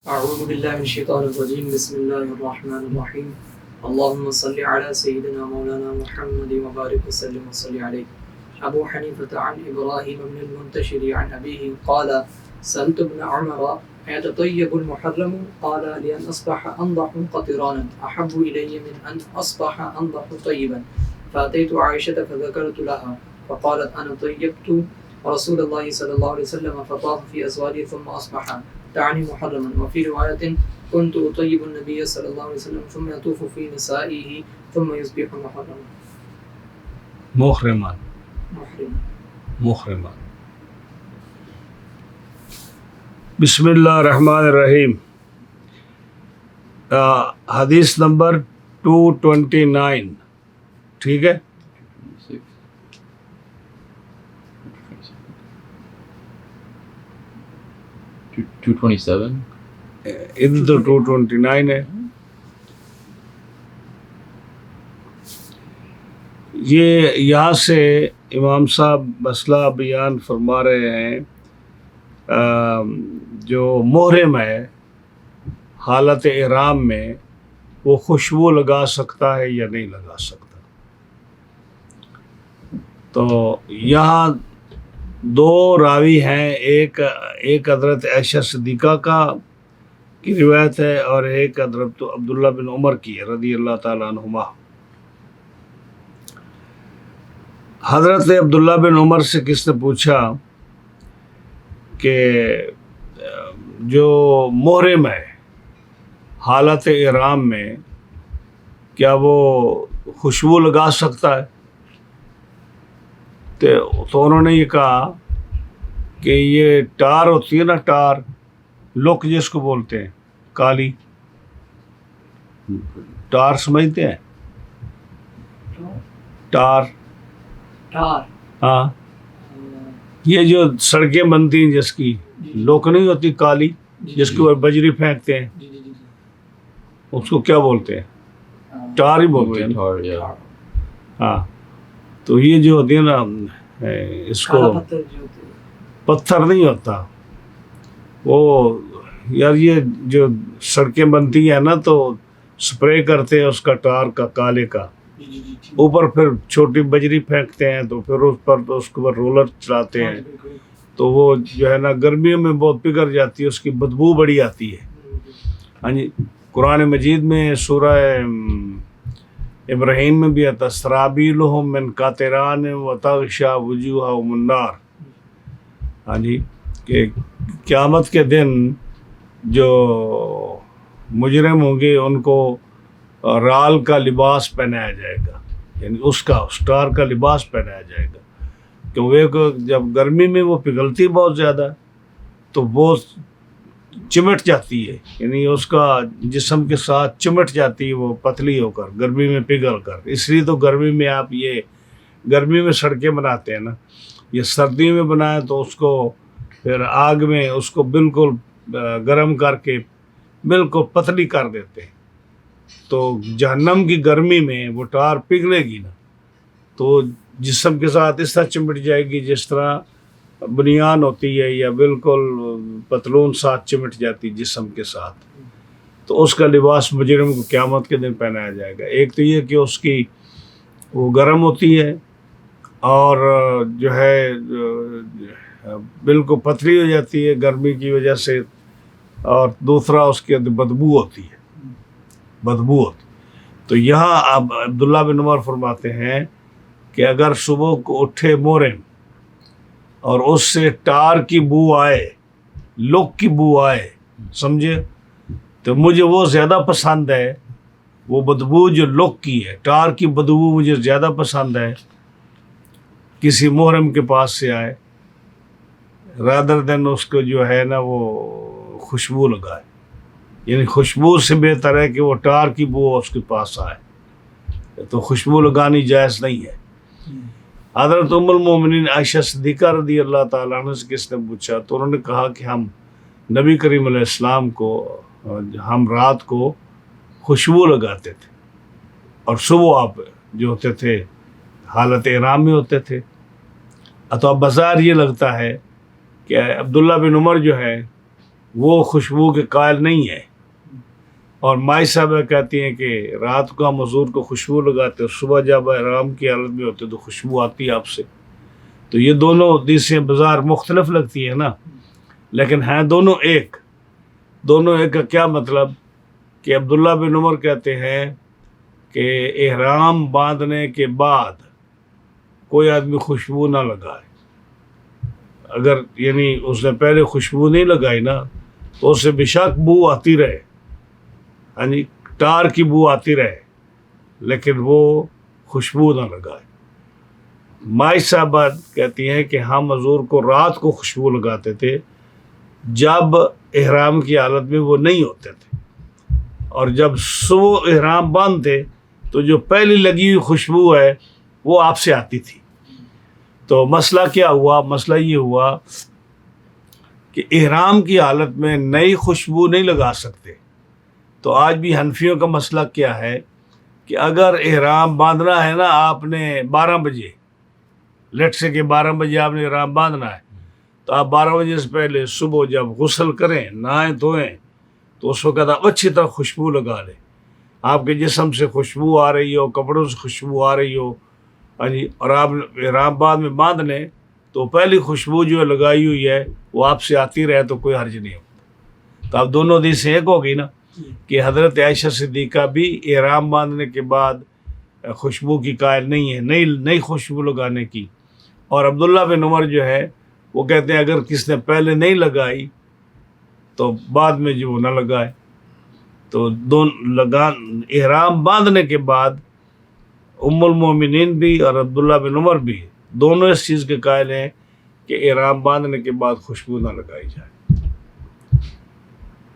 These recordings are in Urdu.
اعوذ باللہ من الشیطان الرجیم بسم اللہ الرحمن الرحیم اللہم صلی علی سیدنا مولانا محمد وبارک وسلم وصلی علیہ ابو حنیفة عن ابراہیم بن المنتشر عن ابیہ قال سألت ابن عمر ایتطیب المحرم قال لأن اصبح انضح قطرانا احب الی من ان اصبح انضح طیبا فاتیت عائشة فذکرت لها فقالت انا طیبت رسول اللہ صلی اللہ علیہ وسلم فطاف في ازواجه ثم اصبح تعني محرما وفي رواية كنت أطيب النبي صلى الله عليه وسلم ثم يطوف في نسائه ثم يصبح محرما محرما. بسم اللہ الرحمن الرحیم. حدیث نمبر 229. ٹھیک ہے. 227. ادھر تو 229 ہے. یہ یہاں سے امام صاحب مسئلہ بیان فرما رہے ہیں. جو محرم ہے حالت احرام میں وہ خوشبو لگا سکتا ہے یا نہیں لگا سکتا. تو یہاں دو راوی ہیں. ایک حضرت عائشہ صدیقہ کی روایت ہے اور ایک حضرت عبداللہ بن عمر کی ہے رضی اللہ تعالیٰ عنہما. حضرت عبداللہ بن عمر سے کس نے پوچھا کہ جو محرم ہے حالت احرام میں کیا وہ خوشبو لگا سکتا ہے؟ تو انہوں نے یہ کہا کہ یہ ٹار ہوتی ہے نا، ٹار لوک جس کو بولتے ہیں، کالی ٹار سمجھتے ہیں؟ ٹار ہاں، یہ جو سڑکیں بنتی ہیں جس کی لوک نہیں ہوتی کالی جس کے اوپر بجری پھینکتے ہیں، اس کو کیا بولتے ہیں؟ ٹار ہی بولتے ہیں. ہاں، تو یہ جو ہوتی ہے نا، اس کو پتھر نہیں ہوتا وہ یار، یہ جو سڑکیں بنتی ہیں نا تو سپرے کرتے ہیں اس کا ٹار کا کالے کا، اوپر پھر چھوٹی بجری پھینکتے ہیں تو پھر اس پر تو اس کے اوپر رولر چلاتے ہیں تو وہ جو ہے نا گرمیوں میں بہت پگھل جاتی ہے، اس کی بدبو بڑی آتی ہے. ہاں جی، قرآن مجید میں سورہ ابراہیم میں بھی آتا سرابیلہم من قطران وتغشی وجوہہم النار. ہاں جی، کہ قیامت کے دن جو مجرم ہوں گے ان کو رال کا لباس پہنایا جائے گا، یعنی اس ٹار کا لباس پہنایا جائے گا، کیونکہ جب گرمی میں وہ پگھلتی بہت زیادہ تو وہ چمٹ جاتی ہے، یعنی اس کا جسم کے ساتھ چمٹ جاتی ہے وہ پتلی ہو کر گرمی میں پگھل کر. اس لیے تو گرمی میں آپ یہ گرمی میں سڑکیں بناتے ہیں نا، یہ سردیوں میں بنائیں تو اس کو پھر آگ میں اس کو بالکل گرم کر کے بالکل پتلی کر دیتے ہیں. تو جہنم کی گرمی میں وہ ٹار پگھلے گی نا تو جسم کے ساتھ اس طرح چمٹ جائے گی جس طرح بنیان ہوتی ہے یا بالکل پتلون ساتھ چمٹ جاتی جسم کے ساتھ. تو اس کا لباس مجرم کو قیامت کے دن پہنایا جائے گا. ایک تو یہ کہ اس کی وہ گرم ہوتی ہے اور جو ہے بالکل پتلی ہو جاتی ہے گرمی کی وجہ سے، اور دوسرا اس کے بدبو ہوتی ہے، بدبو ہوتی. تو یہاں اب عبداللہ بن عمر فرماتے ہیں کہ اگر صبح کو اٹھے محرم اور اس سے ٹار کی بو آئے، لوک کی بو آئے، سمجھے، تو مجھے وہ زیادہ پسند ہے، وہ بدبو جو لوک کی ہے، ٹار کی بدبو مجھے زیادہ پسند ہے کسی محرم کے پاس سے آئے رادر دین اس کو جو ہے نا وہ خوشبو لگائے. یعنی خوشبو سے بہتر ہے کہ وہ ٹار کی بو اس کے پاس آئے، تو خوشبو لگانی جائز نہیں ہے. حضرت ام المومنین عائشہ صدیقہ رضی اللہ تعالیٰ عنہ سے کس نے پوچھا تو انہوں نے کہا کہ ہم نبی کریم علیہ السلام کو ہم رات کو خوشبو لگاتے تھے اور صبح آپ جو ہوتے تھے حالت احرام میں ہوتے تھے. تو اب بظاہر یہ لگتا ہے کہ عبداللہ بن عمر جو ہے وہ خوشبو کے قائل نہیں ہے. اور مائی صاحبہ کہتی ہیں کہ رات کو ہم حضور کو خوشبو لگاتے اور صبح جب احرام کی حالت میں ہوتے تو خوشبو آتی ہے آپ سے. تو یہ دونوں حدیثیں بظاہر مختلف لگتی ہیں نا، لیکن ہیں دونوں ایک. دونوں ایک کا کیا مطلب کہ عبداللہ بن عمر کہتے ہیں کہ احرام باندھنے کے بعد کوئی آدمی خوشبو نہ لگائے. اگر یعنی اس نے پہلے خوشبو نہیں لگائی نا تو اس سے بے شک بو آتی رہے، یعنی ٹار کی بو آتی رہے، لیکن وہ خوشبو نہ لگائے. مائی صاحبہ کہتی ہیں کہ ہم حضور کو رات کو خوشبو لگاتے تھے جب احرام کی حالت میں وہ نہیں ہوتے تھے، اور جب صبح احرام باندھتے تو جو پہلی لگی ہوئی خوشبو ہے وہ آپ سے آتی تھی. تو مسئلہ کیا ہوا؟ مسئلہ یہ ہوا کہ احرام کی حالت میں نئی خوشبو نہیں لگا سکتے. تو آج بھی حنفیوں کا مسئلہ کیا ہے کہ اگر احرام باندھنا ہے نا آپ نے 12 بجے، لیٹ سے کہ 12 بجے آپ نے احرام باندھنا ہے، تو آپ 12 بجے سے پہلے صبح جب غسل کریں، نہائیں دھوئیں، تو اس وقت آپ اچھی طرح خوشبو لگا لیں. آپ کے جسم سے خوشبو آ رہی ہو، کپڑوں سے خوشبو آ رہی ہو، اور آپ احرام بعد میں باندھ لیں تو پہلی خوشبو جو لگائی ہوئی ہے وہ آپ سے آتی رہے تو کوئی حرج نہیں ہوتا. تو اب دونوں حدیثیں ایک ہو گئی نا کہ حضرت عائشہ صدیقہ بھی احرام باندھنے کے بعد خوشبو کی قائل نہیں ہے، نئی خوشبو لگانے کی. اور عبداللہ بن عمر جو ہے وہ کہتے ہیں اگر کس نے پہلے نہیں لگائی تو بعد میں جو نہ لگائے. تو احرام باندھنے کے بعد ام المومنین بھی اور عبداللہ بن عمر بھی دونوں اس چیز کے قائل ہیں کہ احرام باندھنے کے بعد خوشبو نہ لگائی جائے.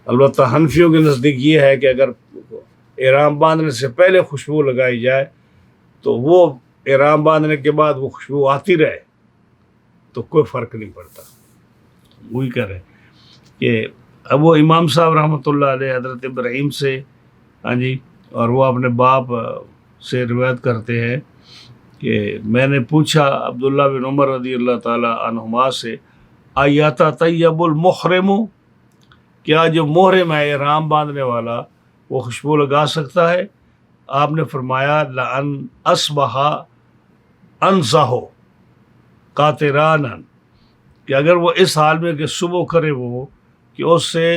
البتہ حنفیوں کے نزدیک یہ ہے کہ اگر احرام باندھنے سے پہلے خوشبو لگائی جائے تو وہ احرام باندھنے کے بعد وہ خوشبو آتی رہے تو کوئی فرق نہیں پڑتا. وہی کہہ رہے ہیں کہ اب وہ امام صاحب رحمۃ اللہ علیہ حضرت ابراہیم سے اور وہ اپنے باپ سے روایت کرتے ہیں کہ میں نے پوچھا عبداللہ بن عمر رضی اللہ تعالی عنہما سے، آیاتا طیب المحرم، کیا جو محرم ہے احرام باندھنے والا وہ خوشبو لگا سکتا ہے؟ آپ نے فرمایا لَأَنْ أَصْبَحَ أَنْزَهُ قَاطِرَانًا، کہ اگر وہ اس حال میں کہ صبح کرے وہ کہ اس سے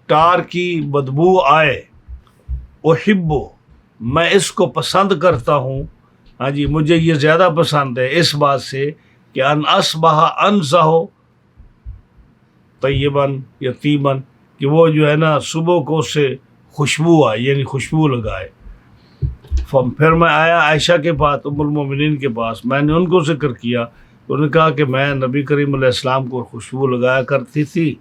ٹار کی بدبو آئے، احبو، میں اس کو پسند کرتا ہوں، مجھے یہ زیادہ پسند ہے اس بات سے کہ ان اصبح انزہ طیباً یتیماً، کہ وہ جو ہے نا صبح کو اس سے خوشبو آئے، یعنی خوشبو لگائے. پھر میں آیا عائشہ کے پاس، ام المومنین کے پاس، میں نے ان کو ذکر کیا، انہوں نے کہا کہ میں نبی کریم علیہ السلام کو خوشبو لگایا کرتی تھی.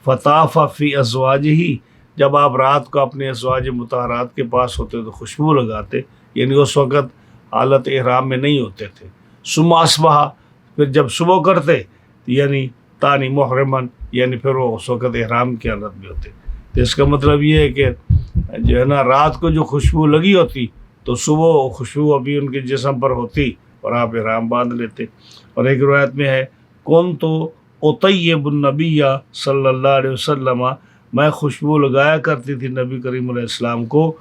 فطاف فی ازواجہ، جب آپ رات کو اپنے ازواج مطہرات کے پاس ہوتے تو خوشبو لگاتے، یعنی اس وقت حالت احرام میں نہیں ہوتے تھے. ثم اصبح، پھر جب صبح کرتے یعنی تانی محرمن، یعنی پھر وہ اس وقت احرام کی حالت میں ہوتے. تو اس کا مطلب یہ ہے کہ جو ہے نا رات کو جو خوشبو لگی ہوتی تو صبح خوشبو ابھی ان کے جسم پر ہوتی اور آپ احرام باندھ لیتے. اور ایک روایت میں ہے کون تو اطیب النبی صلی اللہ علیہ وسلم، میں خوشبو لگایا کرتی تھی نبی کریم علیہ السلام کو،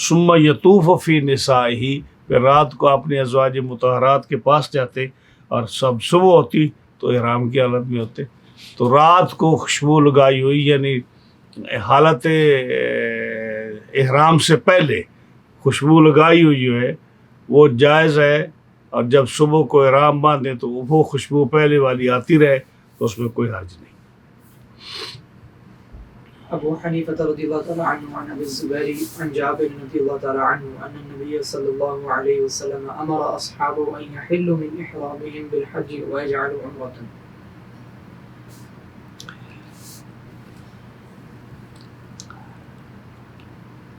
ثم یطوف فی نسائہ، پھر رات کو اپنے ازواج مطہرات کے پاس جاتے اور سب صبح ہوتی تو احرام کی حالت میں ہوتے. تو رات کو خوشبو لگائی ہوئی یعنی حالت احرام سے پہلے خوشبو لگائی ہوئی جو ہے وہ جائز ہے، اور جب صبح کو احرام باندھیں تو وہ خوشبو پہلے والی آتی رہے تو اس میں کوئی حرج نہیں. ابو حنیفہ رضی اللہ تعالی عنہ عن ابی الزبیر عن جابر رضی اللہ تعالی عنہ ان النبی صلی اللہ علیہ وسلم امر اصحابه ان يحلوا من احرامهم بالحج ويجعلوا عمرة.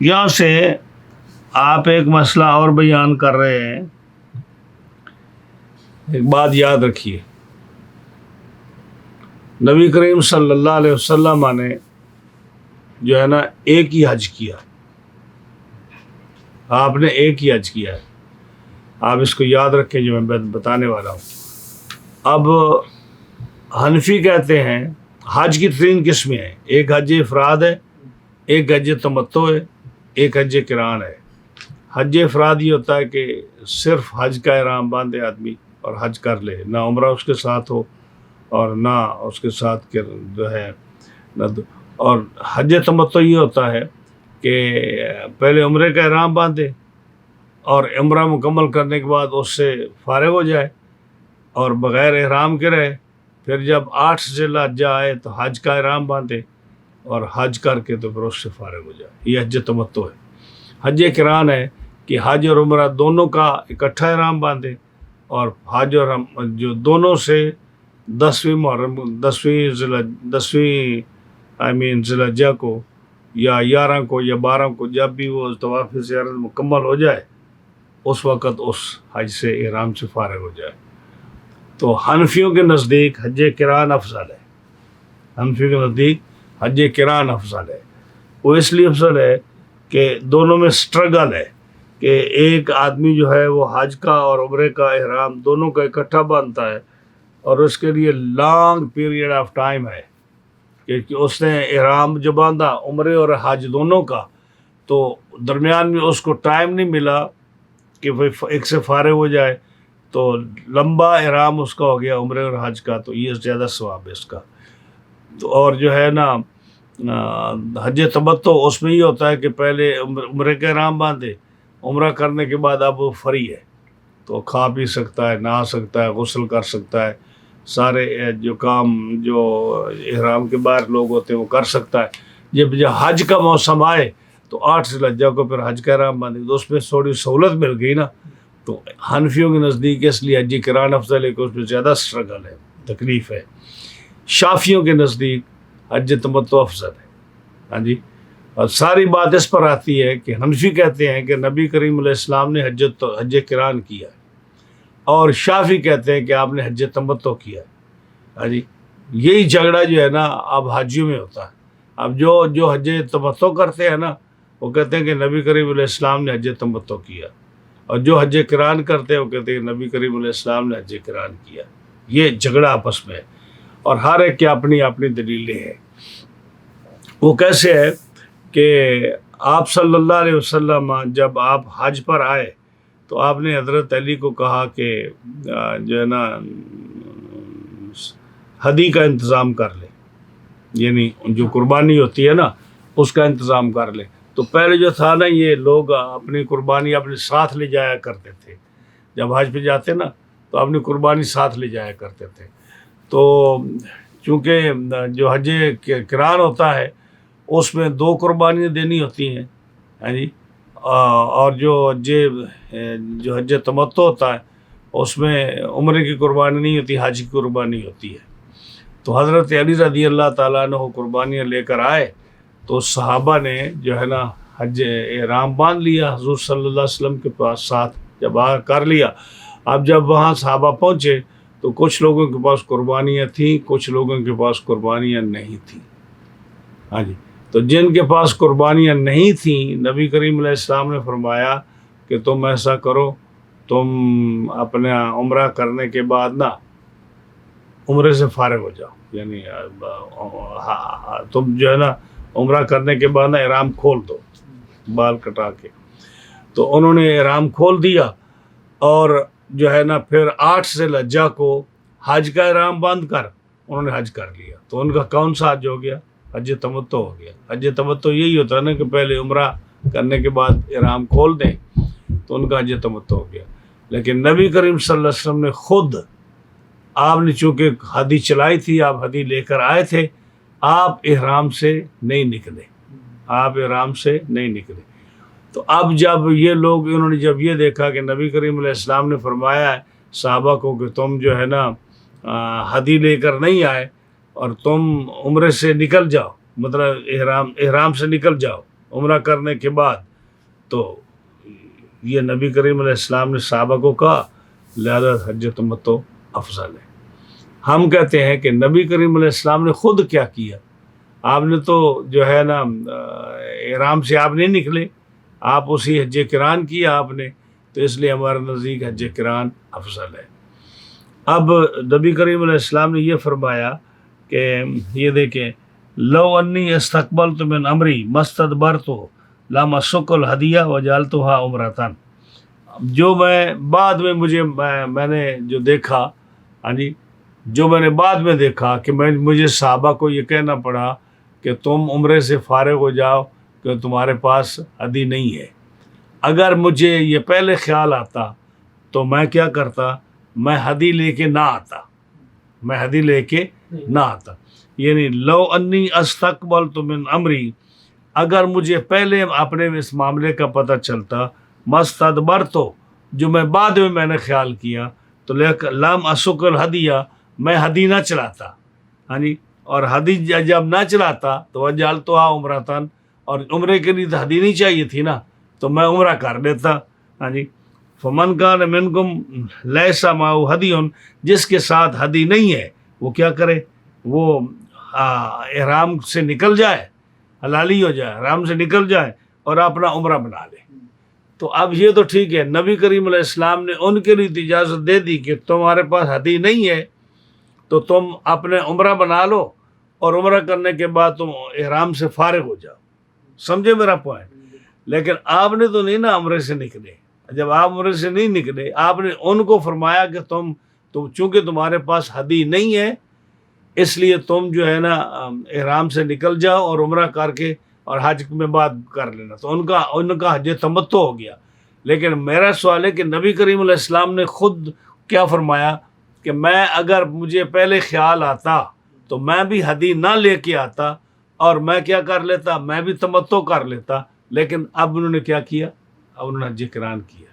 یہاں سے آپ ایک مسئلہ اور بیان کر رہے ہیں. ایک بات یاد رکھیے، نبی کریم صلی اللہ علیہ وسلم نے جو ہے نا ایک ہی حج کیا، آپ نے ایک ہی حج کیا ہے. آپ اس کو یاد رکھیں جو میں بتانے والا ہوں. اب حنفی کہتے ہیں حج کی 3 قسمیں ہیں، ایک حج افراد ہے، ایک حج تمتع ہے، ایک حج قران ہے۔ حج افراد یہ ہوتا ہے کہ صرف حج کا احرام باندھے آدمی اور حج کر لے، نہ عمرہ اس کے ساتھ ہو اور نہ اس کے ساتھ جو ہے اور حج تمتع یہ ہوتا ہے کہ پہلے عمرے کا احرام باندھے اور عمرہ مکمل کرنے کے بعد اس سے فارغ ہو جائے اور بغیر احرام کے رہے، پھر جب 8 ذی الحجہ آئے تو حج کا احرام باندھے اور حج کر کے تو پھر اس سے فارغ ہو جائے، یہ حج تمتع ہے۔ حج قران ہے کہ حج اور عمرہ دونوں کا اکٹھا احرام باندھے اور حج اور جو دونوں سے 10ویں محرم 10ویں ذی الحجہ کو یا 11 کو یا 12 کو جب بھی وہ طواف زیارت مکمل ہو جائے اس وقت اس حج سے احرام سے فارغ ہو جائے۔ تو حنفیوں کے نزدیک حج قران افضل ہے، حنفیوں کے نزدیک حج قران افضل ہے۔ وہ اس لیے افضل ہے کہ دونوں میں سٹرگل ہے کہ ایک آدمی جو ہے وہ حج کا اور عمرے کا احرام دونوں کا اکٹھا باندھتا ہے اور اس کے لیے لانگ پیریڈ آف ٹائم ہے کہ اس نے احرام جو باندھا عمرے اور حج دونوں کا، تو درمیان میں اس کو ٹائم نہیں ملا کہ وہ ایک سے فارغ ہو جائے، تو لمبا احرام اس کا ہو گیا عمرے اور حج کا، تو یہ زیادہ ثواب ہے اس کا۔ تو اور جو ہے نا حج تمتع اس میں یہ ہوتا ہے کہ پہلے عمرے کا احرام باندھے، عمرہ کرنے کے بعد اب وہ فری ہے تو کھا پی سکتا ہے، نہا سکتا ہے، غسل کر سکتا ہے، سارے جو کام جو احرام کے باہر لوگ ہوتے ہیں وہ کر سکتا ہے۔ جب حج کا موسم آئے تو 8 ذی الحجہ کو پھر حج کا احرام باندھے تو اس میں تھوڑی سہولت مل گئی نا۔ تو حنفیوں کے نزدیک اس لیے حج قران افضل ہے کہ اس میں زیادہ سٹرگل ہے، تکلیف ہے۔ شافیوں کے نزدیک حج تمتع افضل ہے۔ ہاں جی، اور ساری بات اس پر آتی ہے کہ حنفی کہتے ہیں کہ نبی کریم علیہ السلام نے حج قران کیا ہے اور شافی کہتے ہیں کہ آپ نے حج تمتع کیا ہے۔ ہاں جی، یہی جھگڑا جو ہے نا اب حاجیوں میں ہوتا ہے۔ اب جو حج تمتع کرتے ہیں نا وہ کہتے ہیں کہ نبی کریم علیہ السلام نے حج تمتع کیا، اور جو حج قران کرتے ہیں وہ کہتے ہیں کہ نبی کریم علیہ السلام نے حج قران کیا۔ یہ جھگڑا آپس میں ہے اور ہر ایک کی اپنی اپنی دلیلیں ہیں۔ وہ کیسے ہے کہ آپ صلی اللہ علیہ وسلم جب آپ حج پر آئے تو آپ نے حضرت علی کو کہا کہ جو ہے نا ہدی کا انتظام کر لے، یعنی جو قربانی ہوتی ہے نا اس کا انتظام کر لے۔ تو پہلے جو تھا نا یہ لوگ اپنی قربانی اپنے ساتھ لے جایا کرتے تھے، جب حج پہ جاتے نا تو اپنی قربانی ساتھ لے جایا کرتے تھے۔ تو چونکہ جو حج قران ہوتا ہے اس میں 2 قربانیاں دینی ہوتی ہیں، ہاں جی، اور جو حج تمتع ہوتا ہے اس میں عمرے کی قربانی نہیں ہوتی، حج کی قربانی ہوتی ہے۔ تو حضرت علی رضی اللہ تعالیٰ عنہ قربانیاں لے کر آئے تو صحابہ نے جو ہے نا حج احرام باندھ لیا حضور صلی اللہ علیہ وسلم کے پاس ساتھ، جب کر لیا۔ اب جب وہاں صحابہ پہنچے تو کچھ لوگوں کے پاس قربانیاں تھیں، کچھ لوگوں کے پاس قربانیاں نہیں تھیں۔ ہاں جی، تو جن کے پاس قربانیاں نہیں تھیں نبی کریم علیہ السلام نے فرمایا کہ تم ایسا کرو، تم اپنا عمرہ کرنے کے بعد نا عمرے سے فارغ ہو جاؤ، یعنی تم جو ہے نا عمرہ کرنے کے بعد نا احرام کھول دو بال کٹا کے۔ تو انہوں نے احرام کھول دیا اور جو ہے نا پھر 8 ذی الحجہ کو حج کا احرام باندھ کر انہوں نے حج کر لیا۔ تو ان کا کون سا حج ہو گیا؟ حج تمتع ہو گیا۔ حج تمتع یہی ہوتا ہے نا کہ پہلے عمرہ کرنے کے بعد احرام کھول دیں، تو ان کا حج تمتع ہو گیا۔ لیکن نبی کریم صلی اللہ علیہ وسلم نے خود، آپ نے چونکہ ہدی چلائی تھی، آپ ہدی لے کر آئے تھے، آپ احرام سے نہیں نکلے، آپ احرام سے نہیں نکلے۔ تو اب جب یہ لوگ انہوں نے جب یہ دیکھا کہ نبی کریم علیہ السلام نے فرمایا ہے صحابہ کو کہ تم جو ہے نا ہدی لے کر نہیں آئے اور تم عمرے سے نکل جاؤ، مطلب احرام سے نکل جاؤ عمرہ کرنے کے بعد، تو یہ نبی کریم علیہ السلام نے صحابہ کو کہا، لہذا حج تمتع افضل ہے۔ ہم کہتے ہیں کہ نبی کریم علیہ السلام نے خود کیا کیا، آپ نے تو جو ہے نا احرام سے آپ نہیں نکلے، آپ اسی حج قران کیا آپ نے، تو اس لیے ہمارے نزدیک حج قران افضل ہے۔ اب نبی کریم علیہ السلام نے یہ فرمایا کہ یہ دیکھیں لو انی استقبلت من امری مستدبرت لم اسق الہدیہ وجعلتها عمرتن. جو میں بعد میں میں نے جو دیکھا، ہاں جی، جو میں نے بعد میں دیکھا کہ مجھے صحابہ کو یہ کہنا پڑا کہ تم عمرے سے فارغ ہو جاؤ کہ تمہارے پاس ہدی نہیں ہے. اگر مجھے یہ پہلے خیال آتا تو میں کیا کرتا، میں ہدی لے کے نہ آتا. یعنی لو انی استقبلت من امری، اگر مجھے پہلے اپنے اس معاملے کا پتہ چلتا، مستدبر تو جو میں بعد میں نے خیال کیا، تو لم اسق الہدیہ، میں ہدی نہ چلاتا. ہاں جی، اور ہدی جب نہ چلاتا تو وجعلتها عمرتن، اور عمرے کے لیے تو ہدی نہیں چاہیے تھی نا، تو میں عمرہ کر لیتا. ہاں جی، فمن کان منکم لیس معہ ہدی، جس کے ساتھ ہدی نہیں ہے وہ کیا کرے، وہ احرام سے نکل جائے، حلالی ہو جائے، احرام سے نکل جائے اور اپنا عمرہ بنا لے. تو اب یہ تو ٹھیک ہے، نبی کریم علیہ السلام نے ان کے لیے اجازت دے دی کہ تمہارے پاس ہدی نہیں ہے تو تم اپنے عمرہ بنا لو، اور عمرہ کرنے کے بعد تم احرام سے فارغ ہو جاؤ. سمجھے میرا پوائنٹ؟ لیکن آپ نے تو نہیں نا عمرے سے نکلے. جب آپ عمرے سے نہیں نکلے، آپ نے ان کو فرمایا کہ تم چونکہ تمہارے پاس ہدی نہیں ہے، اس لیے تم جو ہے نا احرام سے نکل جاؤ اور عمرہ کر کے اور حج میں بعد کر لینا. تو ان کا حج تمتع ہو گیا. لیکن میرا سوال ہے کہ نبی کریم علیہ السلام نے خود کیا فرمایا کہ میں اگر مجھے پہلے خیال آتا تو میں بھی ہدی نہ لے کے آتا اور میں کیا کر لیتا، میں بھی تمتع کر لیتا. لیکن اب انہوں نے کیا کیا، اب انہوں نے حج قران کیا.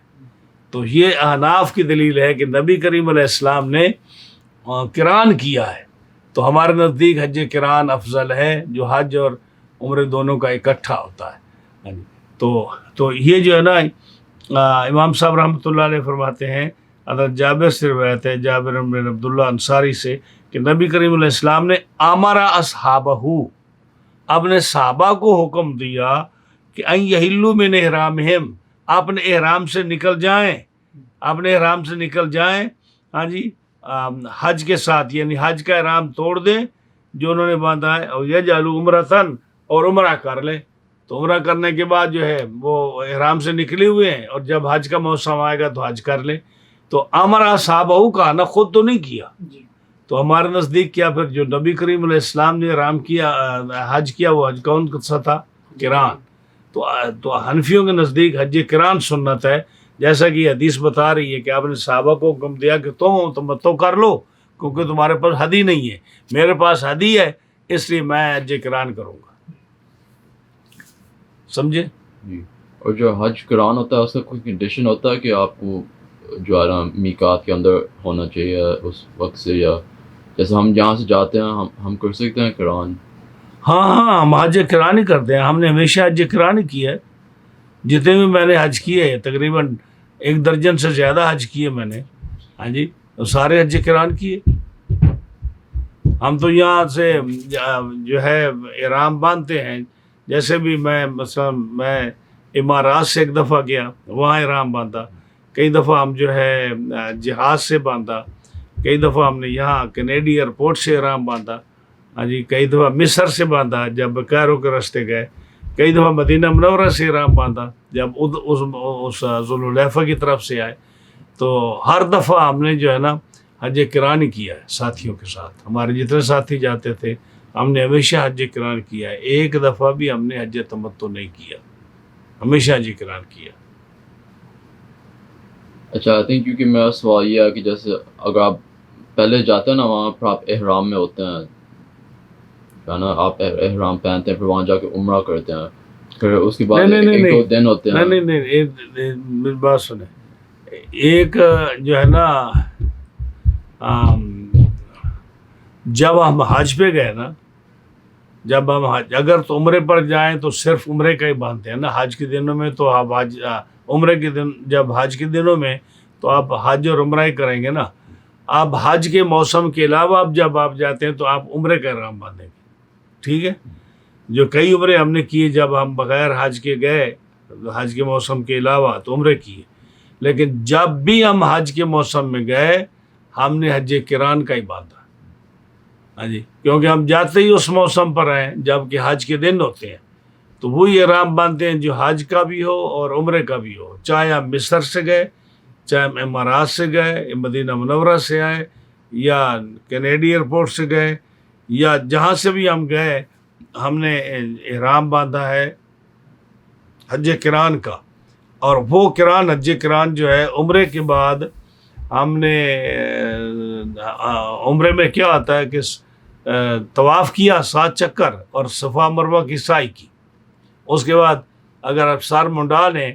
تو یہ احناف کی دلیل ہے کہ نبی کریم علیہ السلام نے قران کیا ہے، تو ہمارے نزدیک حج قران افضل ہے، جو حج اور عمرے دونوں کا اکٹھا ہوتا ہے. تو یہ جو ہے نا امام صاحب رحمۃ اللہ علیہ فرماتے ہیں، حضرت جابر سے روایت ہے، جابر بن عبداللہ انصاری سے، کہ نبی کریم علیہ السلام نے امر اصحابہ، اپنے صحابہ کو حکم دیا کہ ان یحلوا من احرامہم، اپنے احرام سے نکل جائیں، ہاں جی، حج کے ساتھ، یعنی حج کا احرام توڑ دیں جو انہوں نے باندھا ہے، اور یجعلوا عمرتن، اور عمرہ کر لیں. تو عمرہ کرنے کے بعد جو ہے وہ احرام سے نکلے ہوئے ہیں، اور جب حج کا موسم آئے گا تو حج کر لیں. تو امر اصحابہ کا نا، خود تو نہیں کیا. تو ہمارے نزدیک کیا پھر جو نبی کریم علیہ السلام نے احرام کیا، حج کیا، وہ حج کون سا تھا؟ قران. تو حنفیوں کے نزدیک حج قران سنت ہے، جیسا کہ یہ حدیث بتا رہی ہے کہ آپ نے صحابہ کو حکم دیا کہ تم تمتع کر لو کیونکہ تمہارے پاس ہدی نہیں ہے. میرے پاس ہدی ہے، اس لیے میں حج قران کروں گا. سمجھے؟ جی. اور جو حج قران ہوتا ہے اس کا کوئی کنڈیشن ہوتا ہے کہ آپ کو جو ہے نا میقات کے اندر ہونا چاہیے اس وقت سے، یا جیسے ہم جہاں سے جاتے ہیں ہم کر سکتے ہیں قران؟ ہاں ہم حج قران ہی کرتے ہیں. ہم نے ہمیشہ حج قران ہی کیا ہے. جتنے بھی میں نے حج کیے، تقریباً 1 درجن سے زیادہ حج کیے میں نے. ہاں جی، سارے حج قران کیے. ہم تو یہاں سے جو ہے احرام باندھتے ہیں. جیسے بھی میں امارات سے 1 دفعہ گیا، وہاں احرام باندھا. کئی دفعہ ہم جو ہے جہاز سے باندھا. کئی دفعہ ہم نے یہاں کینیڈی ایئرپورٹ سے احرام باندھا. ہاں جی، کئی دفعہ مصر سے باندھا جب کیرو کے راستے گئے. کئی دفعہ مدینہ منورہ سے احرام باندھا جب اس ذوالحلیفہ کی طرف سے آئے. تو ہر دفعہ ہم نے جو ہے نا حج قران ہی کیا ہے ساتھیوں کے ساتھ. ہمارے جتنے ساتھی جاتے تھے ہم نے ہمیشہ حج قران کیا ہے. 1 دفعہ بھی ہم نے حج تمتع نہیں کیا، ہمیشہ حج قران کیا. اچھا، آئی تھنک کیونکہ میرا سوال یہ ہے کہ جیسے اگر آپ پہلے جاتے ہیں نا وہاں پر، آپ احرام میں ہوتے ہیں نا، آپ احرام پہنتے ہیں، پھر وہاں جا کے عمرہ کرتے ہیں، پھر اس کے بعد 1-2 دن ہوتے ہیں. نہیں، میری بات سنیں. ایک جو ہے نا جب ہم حج پہ گئے نا، جب ہم اگر تو عمرے پر جائیں تو صرف عمرے کا ہی باندھتے ہیں نا. حج کے دنوں میں تو آپ عمرے کے دن، جب حج کے دنوں میں تو آپ حج اور عمرہ ہی کریں گے نا. آپ حج کے موسم کے علاوہ جب آپ جاتے ہیں تو آپ عمرے کا احرام باندھیں گے. ٹھیک ہے؟ جو کئی عمرے ہم نے کیے جب ہم بغیر حج کے گئے، حج کے موسم کے علاوہ، تو عمرے کیے. لیکن جب بھی ہم حج کے موسم میں گئے ہم نے حج قران کا ہی باندھا. ہاں جی، کیونکہ ہم جاتے ہی اس موسم پر ہیں جب کہ حج کے دن ہوتے ہیں، تو وہی احرام باندھتے ہیں جو حج کا بھی ہو اور عمرے کا بھی ہو، چاہے ہم مصر سے گئے، چاہے ہم امارات سے گئے، مدینہ منورہ سے آئے، یا کینیڈی ایئرپورٹ سے گئے، یا جہاں سے بھی ہم گئے، ہم نے احرام باندھا ہے حج کران کا. اور وہ کران، حج کران جو ہے عمرے کے بعد ہم نے عمرے میں کیا آتا ہے کہ طواف کیا 7 چکر اور صفا مروہ کی سعی کی. اس کے بعد اگر آپ سر منڈا لیں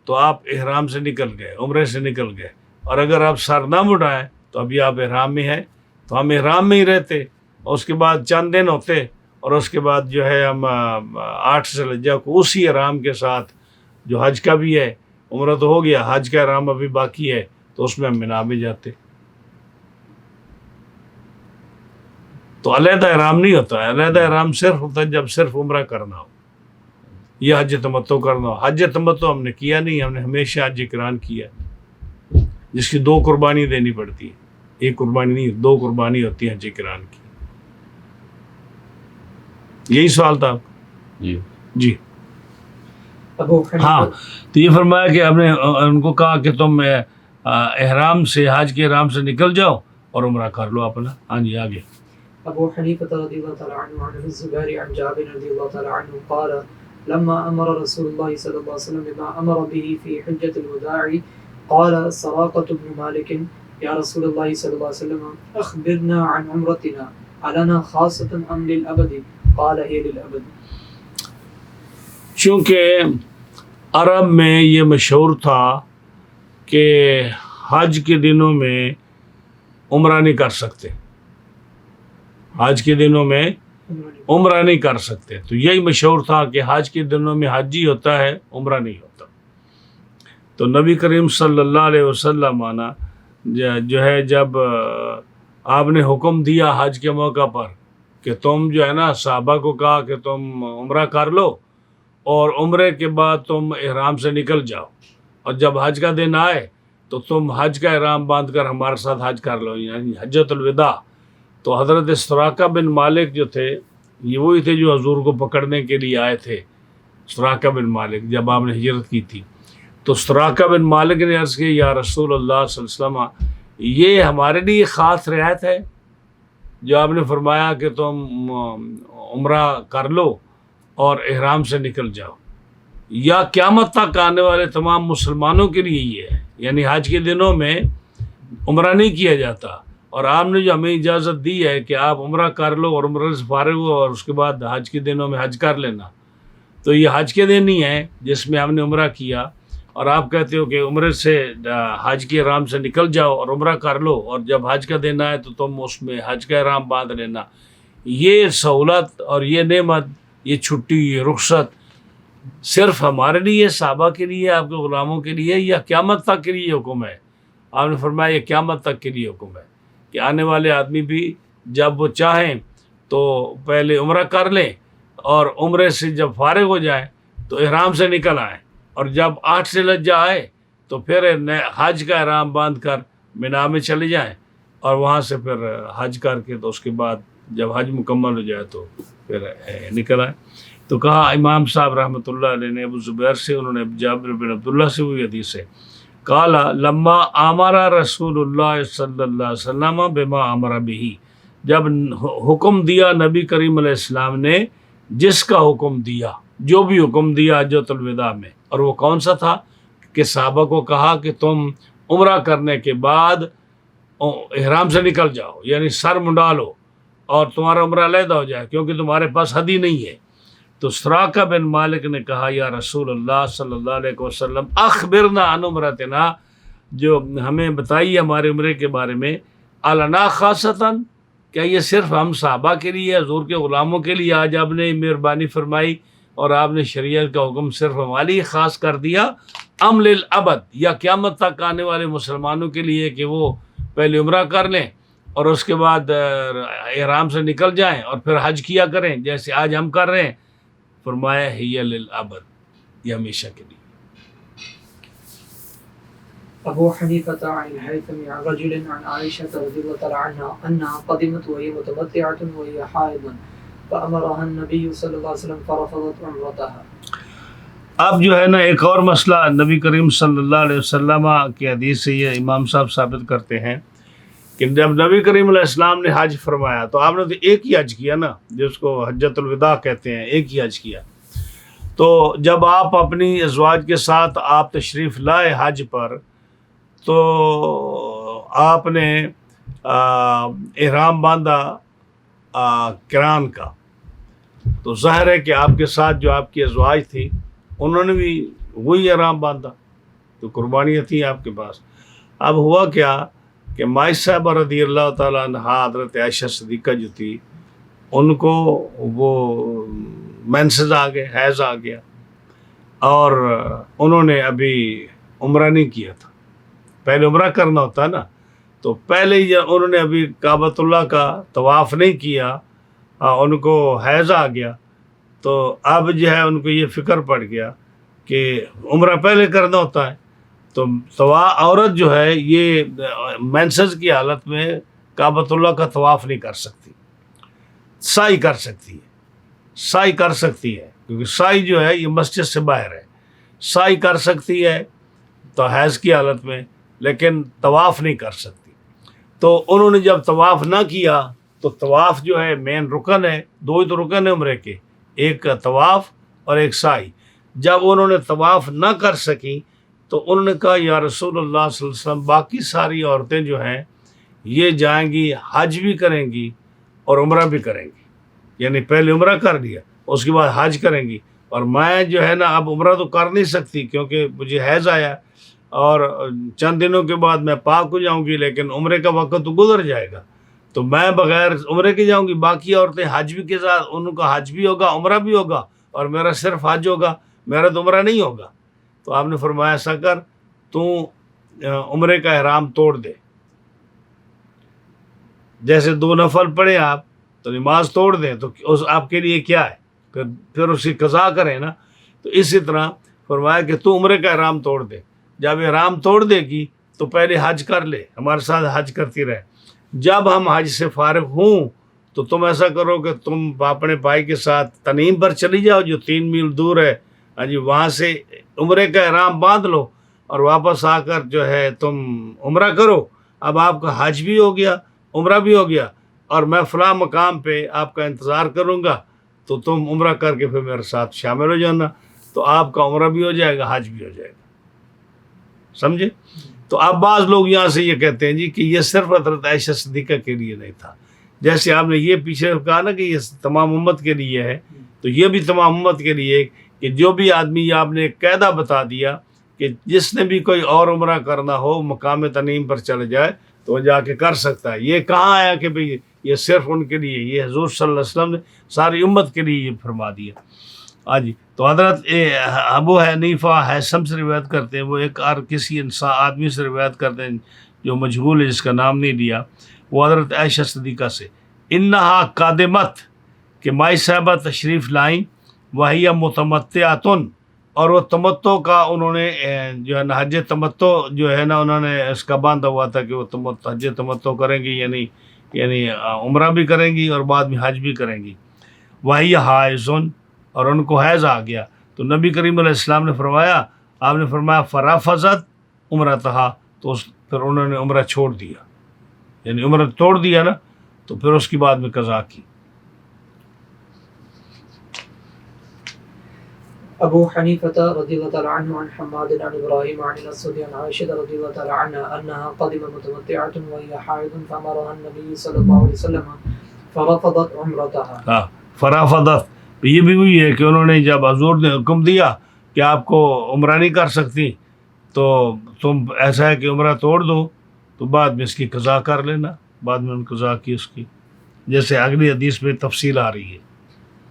تو آپ احرام سے نکل گئے، عمرے سے نکل گئے. اور اگر آپ سر نہ منڈائیں تو ابھی آپ احرام میں ہیں، تو ہم احرام میں ہی رہتے. اس کے بعد چند دن ہوتے اور اس کے بعد جو ہے ہم 8 ذی الحجہ کو اسی احرام کے ساتھ جو حج کا بھی ہے، عمرہ تو ہو گیا، حج کا احرام ابھی باقی ہے، تو اس میں ہم مینا میں جاتے. تو علیحدہ احرام نہیں ہوتا ہے، علیحدہ احرام صرف ہوتا ہے جب صرف عمرہ کرنا ہو یا حج تمتع کرنا ہو. حج تمتع ہم نے کیا نہیں، ہم نے ہمیشہ حج کران کیا، جس کی 2 قربانی دینی پڑتی ہے. 1 قربانی نہیں، 2 قربانی ہوتی ہے حج کران کی. یہی سوال تھا آپ جی جی. ابو حنیفہ ہاں، تو یہ فرمایا کہ ہم نے ان کو کہا کہ تم احرام سے، حج کے احرام سے نکل جاؤ اور عمرہ کر لو اپنا. ہاں جی آگے. ابو حنیفة رضی اللہ تعالی عنہ عن الزبیر عن جابر رضی اللہ تعالی عنہ قال لما امر رسول الله صلی اللہ علیہ وسلم بما امر به في حجة الوداع قال سراقة بن مالك یا رسول اللہ صلی اللہ علیہ وسلم اخبرنا عن عمرتنا علنا خاصة ام للابد قال هي للابد. چونکہ عرب میں یہ مشہور تھا کہ حج کے دنوں میں عمرہ نہیں کر سکتے، حج کے دنوں میں عمرہ نہیں کر سکتے. تو یہی مشہور تھا کہ حج کے دنوں میں حج ہی ہوتا ہے، عمرہ نہیں ہوتا. تو نبی کریم صلی اللہ علیہ وسلم آنا جو ہے جب آپ نے حکم دیا حج کے موقع پر کہ تم جو ہے نا صحابہ کو کہا کہ تم عمرہ کر لو اور عمرے کے بعد تم احرام سے نکل جاؤ، اور جب حج کا دن آئے تو تم حج کا احرام باندھ کر ہمارے ساتھ حج کر لو، یعنی حجۃ الوداع. تو حضرت سراقہ بن مالک جو تھے، یہ وہی تھے جو حضور کو پکڑنے کے لیے آئے تھے. سراقہ بن مالک جب آپ نے ہجرت کی تھی تو سراقہ بن مالک نے عرض کی یا رسول اللہ صلی اللہ علیہ وسلم، یہ ہمارے لیے خاص رعایت ہے جو آپ نے فرمایا کہ تم عمرہ کر لو اور احرام سے نکل جاؤ، یا قیامت تک آنے والے تمام مسلمانوں کے لیے یہ ہے؟ یعنی حج کے دنوں میں عمرہ نہیں کیا جاتا، اور آپ نے جو ہمیں اجازت دی ہے کہ آپ عمرہ کر لو اور عمرہ سے فارغ ہو اور اس کے بعد حج کے دنوں میں حج کر لینا. تو یہ حج کے دن ہی ہیں جس میں ہم نے عمرہ کیا، اور آپ کہتے ہو کہ عمرے سے حج کے احرام سے نکل جاؤ اور عمرہ کر لو، اور جب حج کا دن آئے تو تم اس میں حج کا احرام باندھ لینا. یہ سہولت اور یہ نعمت، یہ چھٹی، یہ رخصت صرف ہمارے لیے، صحابہ کے لیے، آپ کے غلاموں کے لیے، یا قیامت تک کے لیے حکم ہے؟ آپ نے فرمایا یہ قیامت تک کے لیے حکم ہے کہ آنے والے آدمی بھی جب وہ چاہیں تو پہلے عمرہ کر لیں، اور عمرے سے جب فارغ ہو جائیں تو احرام سے نکل آئیں، اور جب 8 ذی الحجہ آئے تو پھر حج کا احرام باندھ کر مینا میں چلے جائیں، اور وہاں سے پھر حج کر کے تو اس کے بعد جب حج مکمل ہو جائے تو پھر نکل آئیں. تو کہا امام صاحب رحمۃ اللہ علیہ نے ابو زبیر سے، انہوں نے جابر بن عبداللہ سے ہوئی حدیث ہے، قالا لما امر رسول اللہ صلی اللہ علیہ وسلم بما امر به، جب حکم دیا نبی کریم علیہ السلام نے جس کا حکم دیا، جو بھی حکم دیا حجۃ الوداع میں، اور وہ کون سا تھا کہ صحابہ کو کہا کہ تم عمرہ کرنے کے بعد احرام سے نکل جاؤ، یعنی سر منڈا لو اور تمہارا عمرہ علیحدہ ہو جائے کیونکہ تمہارے پاس ہدی نہیں ہے. تو سراقہ بن مالک نے کہا یا رسول اللہ صلی اللہ علیہ وسلم اخبرنا عن عمرتنا، جو ہمیں بتائیے ہمارے عمرے کے بارے میں، علنا خاصتاً، کیا یہ صرف ہم صحابہ کے لیے، حضور کے غلاموں کے لیے آج آپ نے مہربانی فرمائی اور آپ نے شریعت کا حکم صرف ہمارے لیے خاص کر دیا، ام للابد، یا قیامت تک آنے والے مسلمانوں کے لیے کہ وہ پہلے عمرہ کر لیں اور اس کے بعد احرام سے نکل جائیں اور پھر حج کیا کریں جیسے آج ہم کر رہے ہیں؟ فرمایا ہی للابد، یہ ہمیشہ کے لیے. أبو حنيفة عن الهيثم عن رجل عن عائشة رضي الله تعالى عنها أنها قدمت وهي متمتعة وهي حائض فأمرها النبي صلى الله عليه وسلم فرفضت عمرتها۔ اب جو ہے نا ایک اور مسئلہ نبی کریم صلی اللہ علیہ وسلم کی حدیث سے یہ امام صاحب ثابت کرتے ہیں کہ جب نبی کریم علیہ السلام نے حج فرمایا تو آپ نے تو ایک ہی حج کیا نا، جس کو حجۃ الوداع کہتے ہیں، ایک ہی حج کیا۔ تو جب آپ اپنی ازواج کے ساتھ آپ تشریف لائے حج پر تو آپ نے احرام باندھا قران کا، تو ظاہر ہے کہ آپ کے ساتھ جو آپ کی ازواج تھی انہوں نے بھی وہی احرام باندھا، تو قربانیاں تھیں آپ کے پاس۔ اب ہوا کیا کہ مائی صاحبہ رضی اللہ تعالیٰ عنہ حضرت عائشہ صدیقہ جو تھی ان کو وہ مینسز آ گئے، حیض آ گیا، اور انہوں نے ابھی عمرہ نہیں کیا تھا۔ پہلے عمرہ کرنا ہوتا ہے نا، تو پہلے ہی انہوں نے ابھی کعبۃ اللہ کا طواف نہیں کیا، ان کو حیض آ گیا، تو اب جو ہے ان کو یہ فکر پڑ گیا کہ عمرہ پہلے کرنا ہوتا ہے، تو عورت جو ہے یہ مینسز کی حالت میں کعبۃ اللہ کا طواف نہیں کر سکتی، سعی کر سکتی ہے، سعی کر سکتی ہے، کیونکہ سعی جو ہے یہ مسجد سے باہر ہے، سعی کر سکتی ہے تو حیض کی حالت میں، لیکن طواف نہیں کر سکتی۔ تو انہوں نے جب طواف نہ کیا تو طواف جو ہے مین رکن ہے، دو ہی تو رکن ہے عمرے کے، ایک طواف اور ایک سعی۔ جب انہوں نے طواف نہ کر سکی تو انہوں نے کہا یا رسول اللہ صلی اللہ علیہ وسلم باقی ساری عورتیں جو ہیں یہ جائیں گی، حج بھی کریں گی اور عمرہ بھی کریں گی، یعنی پہلے عمرہ کر لیا اس کے بعد حج کریں گی، اور میں جو ہے نا اب عمرہ تو کر نہیں سکتی کیونکہ مجھے حیض آیا اور چند دنوں کے بعد میں پاک ہو جاؤں گی، لیکن عمرے کا وقت تو گزر جائے گا، تو میں بغیر عمرے کے جاؤں گی۔ باقی عورتیں حج بھی کے ساتھ، ان کا حج بھی ہوگا، عمرہ بھی ہوگا، اور میرا صرف حج ہوگا، میرا تو عمرہ نہیں ہوگا۔ تو آپ نے فرمایا ایسا کر، تو عمرے کا احرام توڑ دے، جیسے 2 نفل پڑھے آپ تو نماز توڑ دیں تو آپ کے لیے کیا ہے، پھر اسی قضا کریں نا۔ تو اسی طرح فرمایا کہ تو عمرے کا احرام توڑ دے، جب احرام توڑ دے گی تو پہلے حج کر لے، ہمارے ساتھ حج کرتی رہے، جب ہم حج سے فارغ ہوں تو تم ایسا کرو کہ تم اپنے بھائی کے ساتھ تنعیم پر چلی جاؤ جو 3 میل دور ہے، جی وہاں سے عمرے کا احرام باندھ لو اور واپس آ کر جو ہے تم عمرہ کرو۔ اب آپ کا حج بھی ہو گیا، عمرہ بھی ہو گیا، اور میں فلاں مقام پہ آپ کا انتظار کروں گا، تو تم عمرہ کر کے پھر میرے ساتھ شامل ہو جانا، تو آپ کا عمرہ بھی ہو جائے گا، حج بھی ہو جائے گا، سمجھے؟ تو اب بعض لوگ یہاں سے یہ کہتے ہیں جی کہ یہ صرف حضرت عائشہ صدیقہ کے لیے نہیں تھا، جیسے آپ نے یہ پیچھے کہا نا کہ یہ تمام امت کے لیے ہے، تو یہ بھی تمام امت کے لیے کہ جو بھی آدمی، آپ نے ایک قاعدہ بتا دیا کہ جس نے بھی کوئی اور عمرہ کرنا ہو مقام تنعیم پر چلے جائے تو وہ جا کے کر سکتا ہے۔ یہ کہاں آیا کہ بھئی یہ صرف ان کے لیے، یہ حضور صلی اللہ علیہ وسلم نے ساری امت کے لیے یہ فرما دیا۔ جی تو حضرت ابو حنیفہ ہیثم سے روایت کرتے ہیں، وہ ایک اور کسی انسان آدمی سے روایت کرتے ہیں جو مجہول ہے، جس کا نام نہیں لیا، وہ حضرت عائشہ صدیقہ سے، انہا قادمت، کہ مائی صاحبہ تشریف لائیں، وہی متمتعۃن، اور وہ تمتع کا انہوں نے جو ہے نا حج تمتع جو ہے نا انہوں نے اس کا باندھا ہوا تھا کہ وہ حج تمتع کریں گی، یعنی عمرہ بھی کریں گی اور بعد میں حج بھی کریں گی۔ وہی حائضن، اور ان کو حیض آ گیا، تو نبی کریم علیہ السلام نے فرمایا، آپ نے فرمایا فرافضت عمرتہا، تو پھر انہوں نے عمرہ چھوڑ دیا، یعنی عمرہ توڑ دیا نا، تو پھر اس کی بعد میں قضا کی۔ ابو حنیفة رضی اللہ تعالی عنہ عن حماد عن ابراہیم عن الاسود عن عائشة رضی اللہ تعالی عنها انها قدم متمتعة وهي حائض فامرها النبي صلی اللہ علیہ وسلم فرفضت عمرتها۔ فرافضت یہ بھی ہوئی ہے کہ انہوں نے جب حضور نے حکم دیا کہ آپ کو عمرہ نہیں کر سکتی تو تم ایسا ہے کہ عمرہ توڑ دو، تو بعد میں اس کی قضا کر لینا، بعد میں ان قضا کی اس کی، جیسے اگلی حدیث میں تفصیل آ رہی ہے۔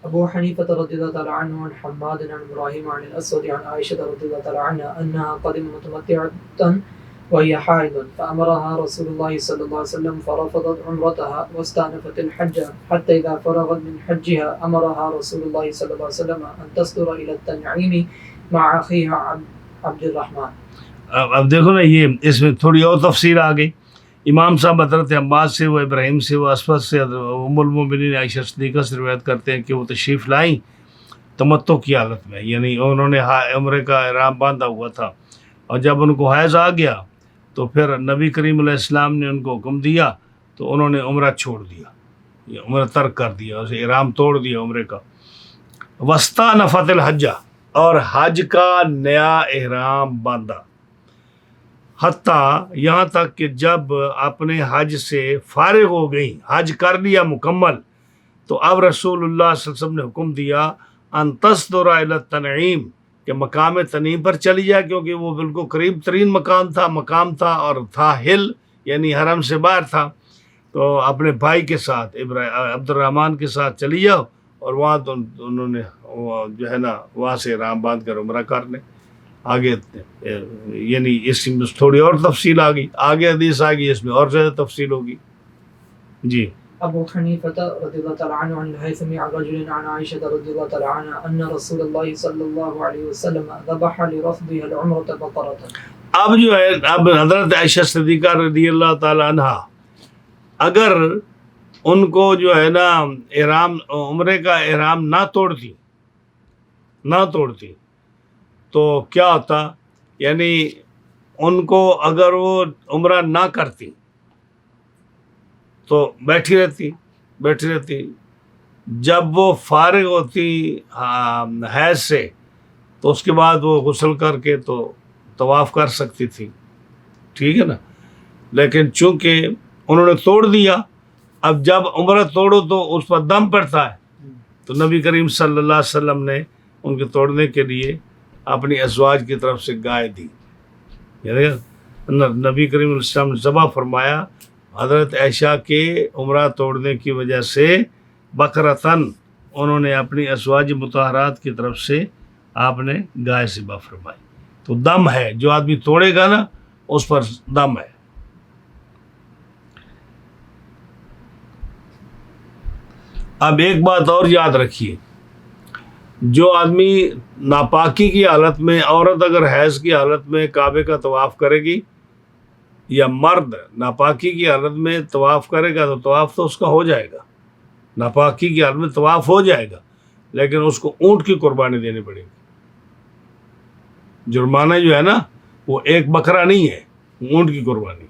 ابو حنیفة رضی اللہ تعالی عنہ عن حماد عن ابراہیم عن الاسود عن عائشة رضی اللہ تعالی عنها انها قدم متمتعة وهي حائض فامرها رسول الله صلی اللہ علیہ وسلم فرفضت عمرتها واستانفت الحج حتى اذا فرغت من حجها امرها رسول الله صلی اللہ علیہ وسلم ان تصدر الى التنعیم مع اخیها عبد الرحمن۔ اب دیکھو نا یہ اس میں تھوڑی اور تفصیل آ گئی. امام صاحب حضرت عباس سے و ابراہیم سے و اسود سے ام المومنین عائشہ صدیقہ سے روایت کرتے ہیں کہ وہ تشریف لائیں تمتع کی حالت میں، یعنی انہوں نے عمرے کا احرام باندھا ہوا تھا، اور جب ان کو حیض آ گیا تو پھر نبی کریم علیہ السلام نے ان کو حکم دیا تو انہوں نے عمرہ چھوڑ دیا، یہ عمرہ ترک کر دیا، اسے احرام توڑ دیا عمرے کا. وسطانفت الحجہ، اور حج کا نیا احرام باندھا، حتیٰ یہاں تک کہ جب اپنے حج سے فارغ ہو گئی، حج کر لیا مکمل، تو اب رسول اللہ صلی اللہ علیہ وسلم نے حکم دیا ان تصدر الی التنعیم، کہ مقام تنعیم پر چلی جائے، کیونکہ وہ بالکل قریب ترین مقام تھا اور تھا ہل، یعنی حرم سے باہر تھا. تو اپنے بھائی کے ساتھ عبد الرحمن کے ساتھ چلی جاؤ، اور وہاں تو انہوں نے جو ہے نا وہاں سے احرام باندھ کر عمرہ کر لیں. آگے یعنی اس میں تھوڑی اور تفصیل آ گئی، آگے حدیث آ گئی، اس میں اور زیادہ تفصیل ہوگی. جی. ابو حنیفہ رضی اللہ تعالی عنہ عن الہیثم عن رجل عن عائشہ رضی اللہ تعالی عنہ ان رسول اللہ صلی اللہ علیہ وسلم ذبح لرفضها العمرة بقرة. اب جو ہے اب حضرت عائشہ صدیقہ رضی اللہ تعالی عنہ اگر ان کو جو ہے نا احرام عمرے کا احرام نہ توڑتی تو کیا ہوتا، یعنی ان کو اگر وہ عمرہ نہ کرتی تو بیٹھی رہتی، جب وہ فارغ ہوتی حیض سے تو اس کے بعد وہ غسل کر کے تو طواف کر سکتی تھی، ٹھیک ہے نا. لیکن چونکہ انہوں نے توڑ دیا، اب جب عمرہ توڑو تو اس پر دم پڑتا ہے، تو نبی کریم صلی اللہ علیہ وسلم نے ان کے توڑنے کے لیے اپنی ازواج کی طرف سے گائے دی. نبی کریم علیہ السلام نے ذبح فرمایا حضرت عائشہ کے عمرہ توڑنے کی وجہ سے بقرتن، انہوں نے اپنی ازواج مطہرات کی طرف سے آپ نے گائے ذبح فرمائی. تو دم ہے، جو آدمی توڑے گا نا اس پر دم ہے. اب ایک بات اور یاد رکھیے، جو آدمی ناپاکی کی حالت میں، عورت اگر حیض کی حالت میں کعبے کا طواف کرے گی، یا مرد ناپاکی کی حالت میں طواف کرے گا تو طواف تو اس کا ہو جائے گا، ناپاکی کی حالت میں طواف ہو جائے گا، لیکن اس کو اونٹ کی قربانی دینی پڑے گی. جرمانہ جو ہے نا وہ ایک بکرا نہیں ہے، اونٹ کی قربانی.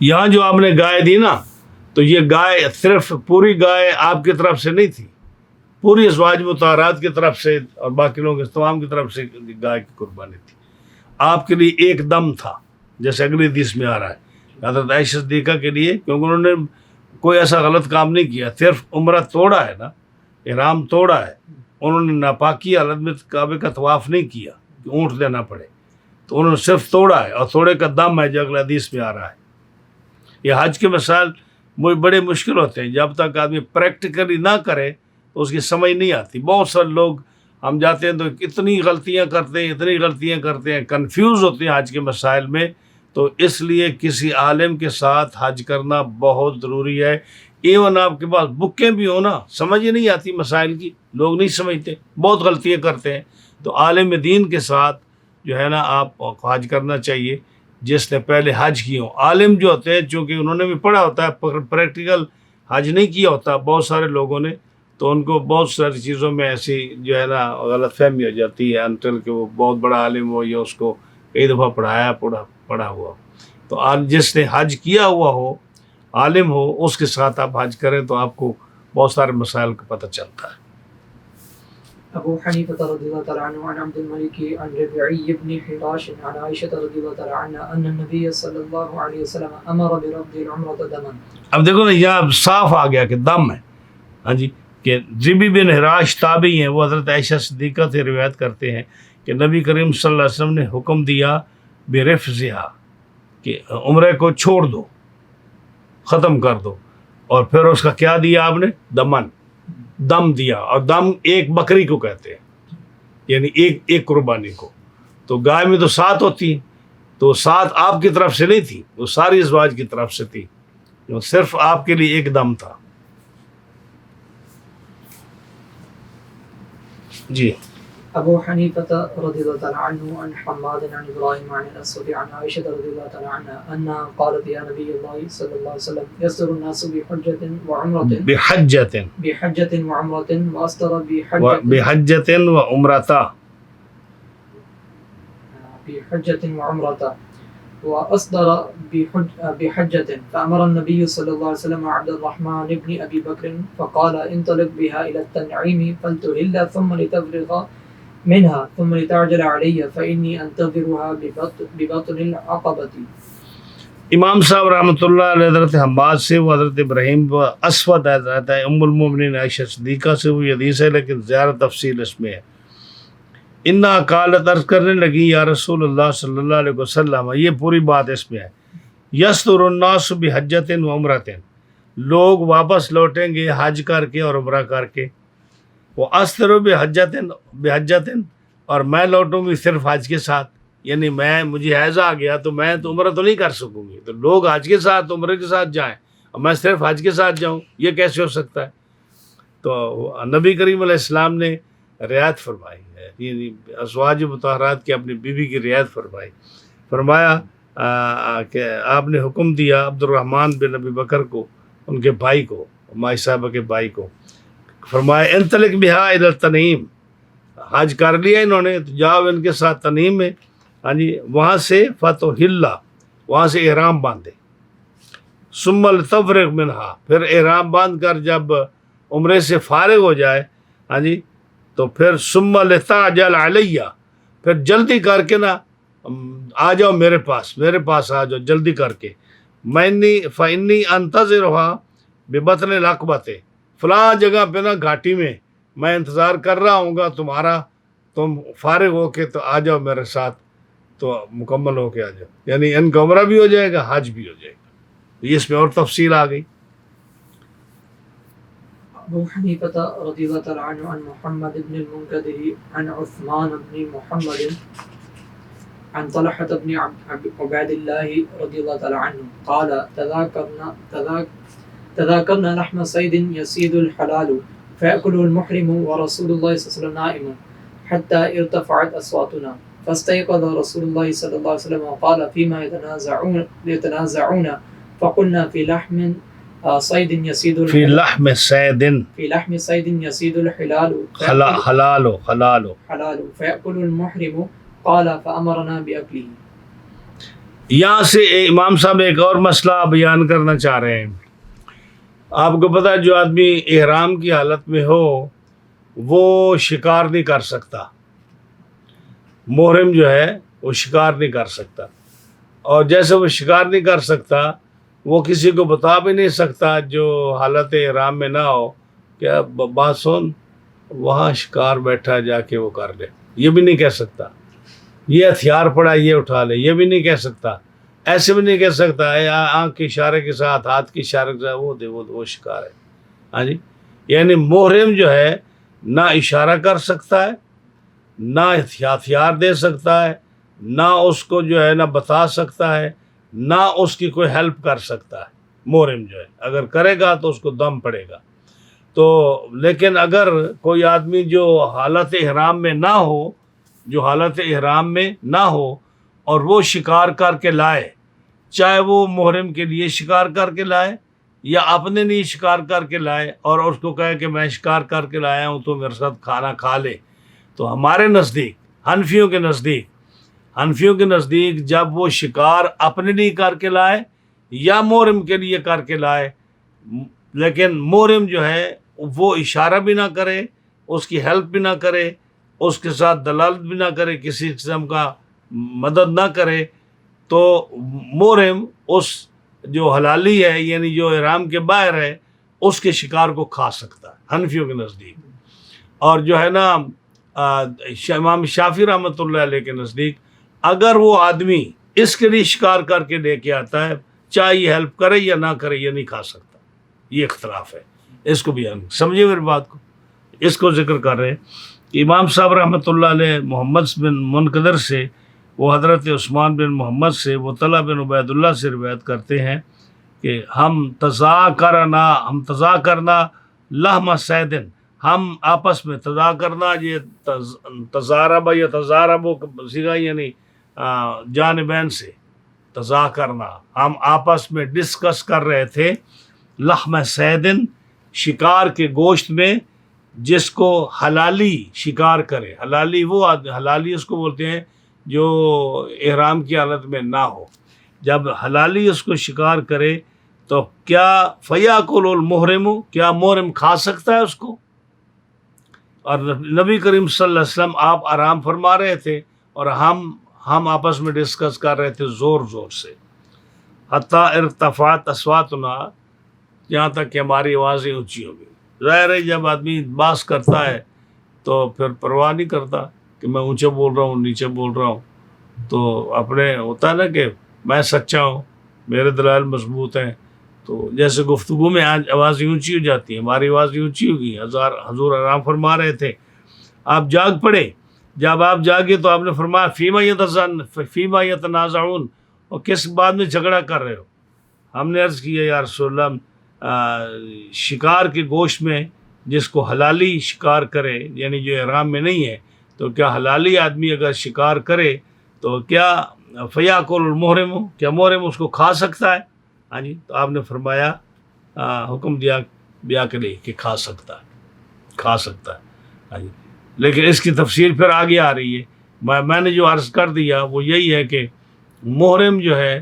یہاں جو آپ نے گائے دی نا، تو یہ گائے صرف پوری گائے آپ کی طرف سے نہیں تھی، پوری ازواج مطہرات کی طرف سے اور باقی لوگوں کے تمام کی طرف سے گائے کی قربانی تھی. آپ کے لیے ایک دم تھا، جیسے اگلی حدیث میں آ رہا ہے حضرت عائشہ صدیقہ کے لیے، کیونکہ انہوں نے کوئی ایسا غلط کام نہیں کیا، صرف عمرہ توڑا ہے نا، احرام توڑا ہے، انہوں نے ناپاکی حالت میں کعبے کا طواف نہیں کیا کہ اونٹ دینا پڑے، تو انہوں نے صرف توڑا ہے، اور توڑے کا دم ہے جو اگلی حدیث میں آ رہا ہے. یہ حج کے مسائل بڑے مشکل ہوتے ہیں، جب تک آدمی پریکٹیکلی نہ کرے تو اس کی سمجھ نہیں آتی. بہت سارے لوگ ہم جاتے ہیں تو اتنی غلطیاں کرتے ہیں، کنفیوز ہوتے ہیں حج کے مسائل میں. تو اس لیے کسی عالم کے ساتھ حج کرنا بہت ضروری ہے. ایون آپ کے پاس بکیں بھی ہوں نا، سمجھ ہی نہیں آتی مسائل کی، لوگ نہیں سمجھتے، بہت غلطیاں کرتے ہیں. تو عالم دین کے ساتھ جو ہے نا آپ حج کرنا چاہیے، جس نے پہلے حج کی ہوں. عالم جو ہوتے ہیں چونکہ انہوں نے بھی پڑھا ہوتا ہے، پریکٹیکل حج نہیں کیا ہوتا بہت سارے لوگوں نے، تو ان کو بہت ساری چیزوں میں ایسی جو ہے نا غلط فہمی ہو جاتی ہے، انٹل کہ وہ بہت بڑا عالم ہو یا اس کو کئی دفعہ پڑھا ہوا. تو جس نے حج کیا ہوا ہو، عالم ہو، اس کے ساتھ آپ حج کریں تو آپ کو بہت سارے مسائل کا پتہ چلتا ہے. ابو حنیفہ رضی اللہ تعالی عنہ عن عبد الملک عن ربعی بن حراش عن عائشہ رضی اللہ تعالی عنہ ان النبی صلی اللہ علیہ وسلم امر برفض العمرۃ دما. اب دیکھو نا یہاں صاف آ گیا کہ دم ہے. ہاں جی، کہ ربی بن حراش تابعی ہیں، وہ حضرت عائشہ صدیقہ سے روایت کرتے ہیں کہ نبی کریم صلی اللہ علیہ وسلم نے حکم دیا برفضھا، کہ عمرے کو چھوڑ دو، ختم کر دو. اور پھر اس کا کیا دیا آپ نے؟ دم دیا. اور دم ایک بکری کو کہتے ہیں، یعنی ایک قربانی کو. تو گائے میں تو 7 ہوتی ہیں، تو 7 آپ کی طرف سے نہیں تھی، وہ ساری ازواج کی طرف سے تھی، صرف آپ کے لیے ایک دم تھا. جی أبو حنيفة رضي الله تعالى عنه عن حماد عن إبراهيم عن الأسود عن عائشة رضي الله تعالى عنها أنها قالت يا نبي الله صلى الله عليه وسلم يصدر الناس بحجة وعمرة بحجة وعمرة وأصدر بحجة وعمرة بحجة وعمرة وأصدر بحجة فأمر النبي صلى الله عليه وسلم عبد الرحمن بن أبي بكر فقال انطلق بها إلى التنعيم فلتهل ثم لتفرغ منها ثم لتعجل علي فإني أنتظرها ببطن العقبة. امام صاحب رحمۃ اللہ علیہ حضرت حماد سے، وہ حضرت ابراہیم اسود حضرت ام المومنین عائشہ صدیقہ سے وہ حدیث ہے، لیکن زیادہ تفصیل اس میں ہے. انا قالت، عرض کرنے لگی یا رسول اللہ صلی اللہ علیہ وسلم، یہ پوری بات اس میں ہے، یستر الناس بحجۃ و عمرۃ، لوگ واپس لوٹیں گے حج کر کے اور عمرہ کر کے، وہ استر بحجۃ، اور میں لوٹوں گی صرف حج کے ساتھ، یعنی مجھے حیض آ گیا تو میں تو عمرہ تو نہیں کر سکوں گی، تو لوگ حج کے ساتھ عمرے کے ساتھ جائیں اور میں صرف حج کے ساتھ جاؤں، یہ کیسے ہو سکتا ہے؟ تو نبی کریم علیہ السلام نے رعایت فرمائی ہے، یعنی ازواج مطہرات کی اپنی بیوی کی رعایت فرمائی، فرمایا کہ آپ نے حکم دیا عبد الرحمن بن ابی بکر کو، ان کے بھائی کو، مائی صاحبہ کے بھائی کو، فرمایا انطلق بہا الی التنعیم، حج کر لیا انہوں نے تو جاؤ ان کے ساتھ تنعیم میں، ہاں جی، وہاں سے فتحل، وہاں سے احرام باندھے، ثم لتفرغ منہا، پھر احرام باندھ کر جب عمرے سے فارغ ہو جائے، ہاں جی، تو پھر ثم لتعجل علیہ، پھر جلدی کر کے نا آ جاؤ میرے پاس آ جاؤ جلدی کر کے، فإنی انتظرها ببطن العقبۃ، فلاں جگہ پہ نا گھاٹی میں انتظار کر رہا ہوں گا تمہارا، تم فارغ ہو کے تو آ جاؤ میرے ساتھ، تو مکمل ہو کے آ جاؤ، یعنی ان کا عمرہ بھی ہو جائے گا، حج بھی ہو جائے گا. یہ اس میں اور تفصیل آ گئی. أبو حنيفة رضي الله تعالى عنه عن محمد بن المنكدر عن عثمان بن محمد عن طلحة بن عباد الله رضي الله تعالى عنه قال تذاكرنا لحم صيد يصيد الحلال فيأكل المحرم ورسول الله صلى الله عليه وسلم نائم حتى ارتفعت أصواتنا فاستيقظ رسول الله صلى الله عليه وسلم وقال فيما يتنازعون فقلنا في لحم صيد يصيد في لحم صيد يصيد الحلال حلال فيأكل المحرم قال فأمرنا بأكله. یہاں سے امام صاحب ایک اور مسئلہ بیان کرنا چاہ رہے ہیں. آپ کو پتہ ہے جو آدمی احرام کی حالت میں ہو وہ شکار نہیں کر سکتا، محرم جو ہے وہ شکار نہیں کر سکتا، اور جیسے وہ شکار نہیں کر سکتا وہ کسی کو بتا بھی نہیں سکتا جو حالت احرام میں نہ ہو کہ بات سن وہاں شکار بیٹھا جا کے وہ کر لے، یہ بھی نہیں کہہ سکتا. یہ ہتھیار پڑا یہ اٹھا لے، یہ بھی نہیں کہہ سکتا. ایسے بھی نہیں کہہ سکتا ہے آنکھ کے اشارے کے ساتھ، ہاتھ کے اشارے کے ساتھ وہ شکار ہے. ہاں جی، یعنی محرم جو ہے نہ اشارہ کر سکتا ہے، نہ ہتھیار دے سکتا ہے، نہ اس کو جو ہے نہ بتا سکتا ہے، نہ اس کی کوئی ہیلپ کر سکتا ہے. محرم جو ہے اگر کرے گا تو اس کو دم پڑے گا. تو لیکن اگر کوئی آدمی جو حالت احرام میں نہ ہو اور وہ شکار کر کے لائے، چاہے وہ محرم کے لیے شکار کر کے لائے یا اپنے لیے شکار کر کے لائے، اور اس کو کہے کہ میں شکار کر کے لایا ہوں تو میرے ساتھ کھانا کھا لے، تو ہمارے نزدیک حنفیوں کے نزدیک جب وہ شکار اپنے لیے کر کے لائے یا محرم کے لیے کر کے لائے، لیکن محرم جو ہے وہ اشارہ بھی نہ کرے، اس کی ہیلپ بھی نہ کرے، اس کے ساتھ دلالت بھی نہ کرے، کسی قسم کا مدد نہ کرے، تو محرم اس جو حلالی ہے یعنی جو احرام کے باہر ہے اس کے شکار کو کھا سکتا ہے حنفیوں کے نزدیک. اور جو ہے نا امام شافعی رحمۃ اللہ علیہ کے نزدیک اگر وہ آدمی اس کے لیے شکار کر کے لے کے آتا ہے، چاہے یہ ہیلپ کرے یا نہ کرے، یہ نہیں کھا سکتا. یہ اختلاف ہے، اس کو بھی سمجھے میری بات کو. اس کو ذکر کر رہے ہیں امام صاحب رحمۃ اللہ علیہ محمد بن منقدر سے، وہ حضرت عثمان بن محمد سے، وہ طلحہ بن عبید اللہ سے روایت کرتے ہیں کہ ہم تذاکرنا لحم صید، ہم آپس میں تضا کرنا، یہ تضارب یا تضارب سیگا یعنی جانبین سے تضا کرنا، ہم آپس میں ڈسکس کر رہے تھے لحم سیدن، شکار کے گوشت میں، جس کو حلالی شکار کرے. حلالی وہ حلالی اس کو بولتے ہیں جو احرام کی حالت میں نہ ہو. جب حلالی اس کو شکار کرے تو کیا فیاکل المحرم، کیا محرم کھا سکتا ہے اس کو؟ اور نبی کریم صلی اللہ علیہ وسلم آپ آرام فرما رہے تھے اور ہم آپس میں ڈسکس کر رہے تھے زور زور سے. حتیٰ ارتفعت اصواتنا، یہاں تک کہ ہماری آوازیں اونچی ہو گئی. ظاہر ہے جب آدمی باس کرتا ہے تو پھر پرواہ نہیں کرتا کہ میں اونچے بول رہا ہوں نیچے بول رہا ہوں. تو اپنے ہوتا ہے نا کہ میں سچا ہوں، میرے دلائل مضبوط ہیں. تو جیسے گفتگو میں آج آوازیں اونچی ہو جاتی ہیں، ہماری آوازیں اونچی ہو گئی. حضور آرام فرما رہے تھے، آپ جاگ پڑے. جب آپ جاگے تو آپ نے فرمایا فیما یتنازعون، اور کس بات میں جھگڑا کر رہے ہو؟ ہم نے عرض کیا یا رسول اللہ شکار کے گوشت میں جس کو حلالی شکار کرے، یعنی جو احرام میں نہیں ہے، تو کیا حلالی آدمی اگر شکار کرے تو کیا فیاکل المحرم، کیا محرم اس کو کھا سکتا ہے؟ ہاں جی. تو آپ نے فرمایا حکم دیا بیا کے لیے کہ کھا سکتا ہے. ہاں جی. لیکن اس کی تفسیر پھر آگے آ رہی ہے. میں نے جو عرض کر دیا وہ یہی ہے کہ محرم جو ہے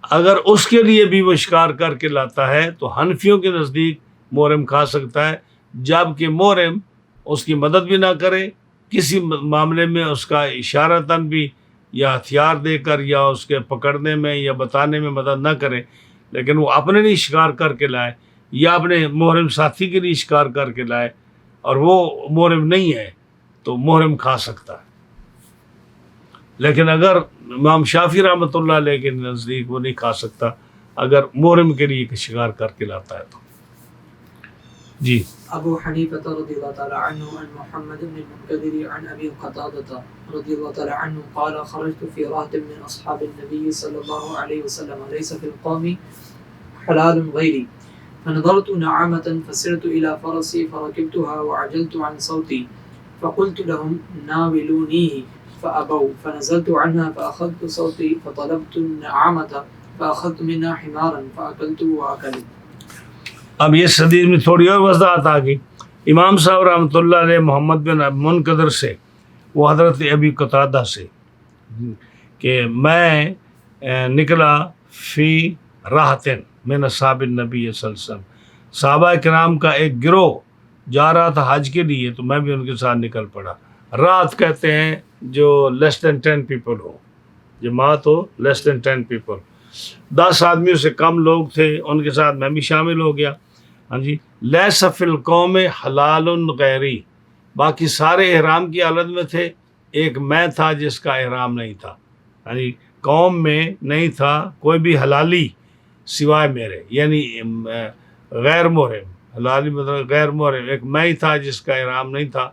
اگر اس کے لیے بھی وہ شکار کر کے لاتا ہے تو حنفیوں کے نزدیک محرم کھا سکتا ہے، جبکہ محرم اس کی مدد بھی نہ کرے کسی معاملے میں، اس کا اشارتاً بھی یا ہتھیار دے کر یا اس کے پکڑنے میں یا بتانے میں مدد نہ کرے، لیکن وہ اپنے لیے شکار کر کے لائے یا اپنے محرم ساتھی کے لیے شکار کر کے لائے اور وہ محرم نہیں ہے تو محرم کھا سکتا ہے. لیکن اگر امام شافعی رحمۃ اللہ علیہ کے نزدیک وہ نہیں کھا سکتا اگر محرم کے لیے شکار کر کے لاتا ہے تو. جی. ابو حنیفہ رضی اللہ تعالی عنہ عن محمد بن المنکدر عن ابی قتادہ رضی اللہ تعالی عنہ قال خرجت في رهط من اصحاب النبي صلى الله عليه وسلم ليس في القوم حلال غيري فنظرت نعامة فسرت إلى فرسي فركبتها وعجلت عن صوتي فقلت لهم ناولونيه فأبوا فنزلت عنها فأخذت صوتي فطلبت النعامة فأخذت منها حمارا فأكلته وأكلت. اب یہ حدیث میں تھوڑی اور وضاحت آ گئی. امام صاحب رحمۃ اللہ علیہ محمد بن منقدر سے، وہ حضرت ابی قتادہ سے، کہ میں نکلا فی راحتن من اصحاب النبی صلی اللہ علیہ وسلم، صحابہ کرام کا ایک گروہ جا رہا تھا حج کے لیے تو میں بھی ان کے ساتھ نکل پڑا. رات کہتے ہیں جو لیس دین 10 پیپل ہو، جماعت ہو لیس دین 10 پیپل، 10 آدمیوں سے کم لوگ تھے، ان کے ساتھ میں بھی شامل ہو گیا. ہاں جی. لیس فی القوم حلال غیری، باقی سارے احرام کی حالت میں تھے، ایک میں تھا جس کا احرام نہیں تھا. ہاں جی. قوم میں نہیں تھا کوئی بھی حلالی سوائے میرے، یعنی غیر محرم. حلالی مطلب غیر محرم، ایک میں ہی تھا جس کا احرام نہیں تھا،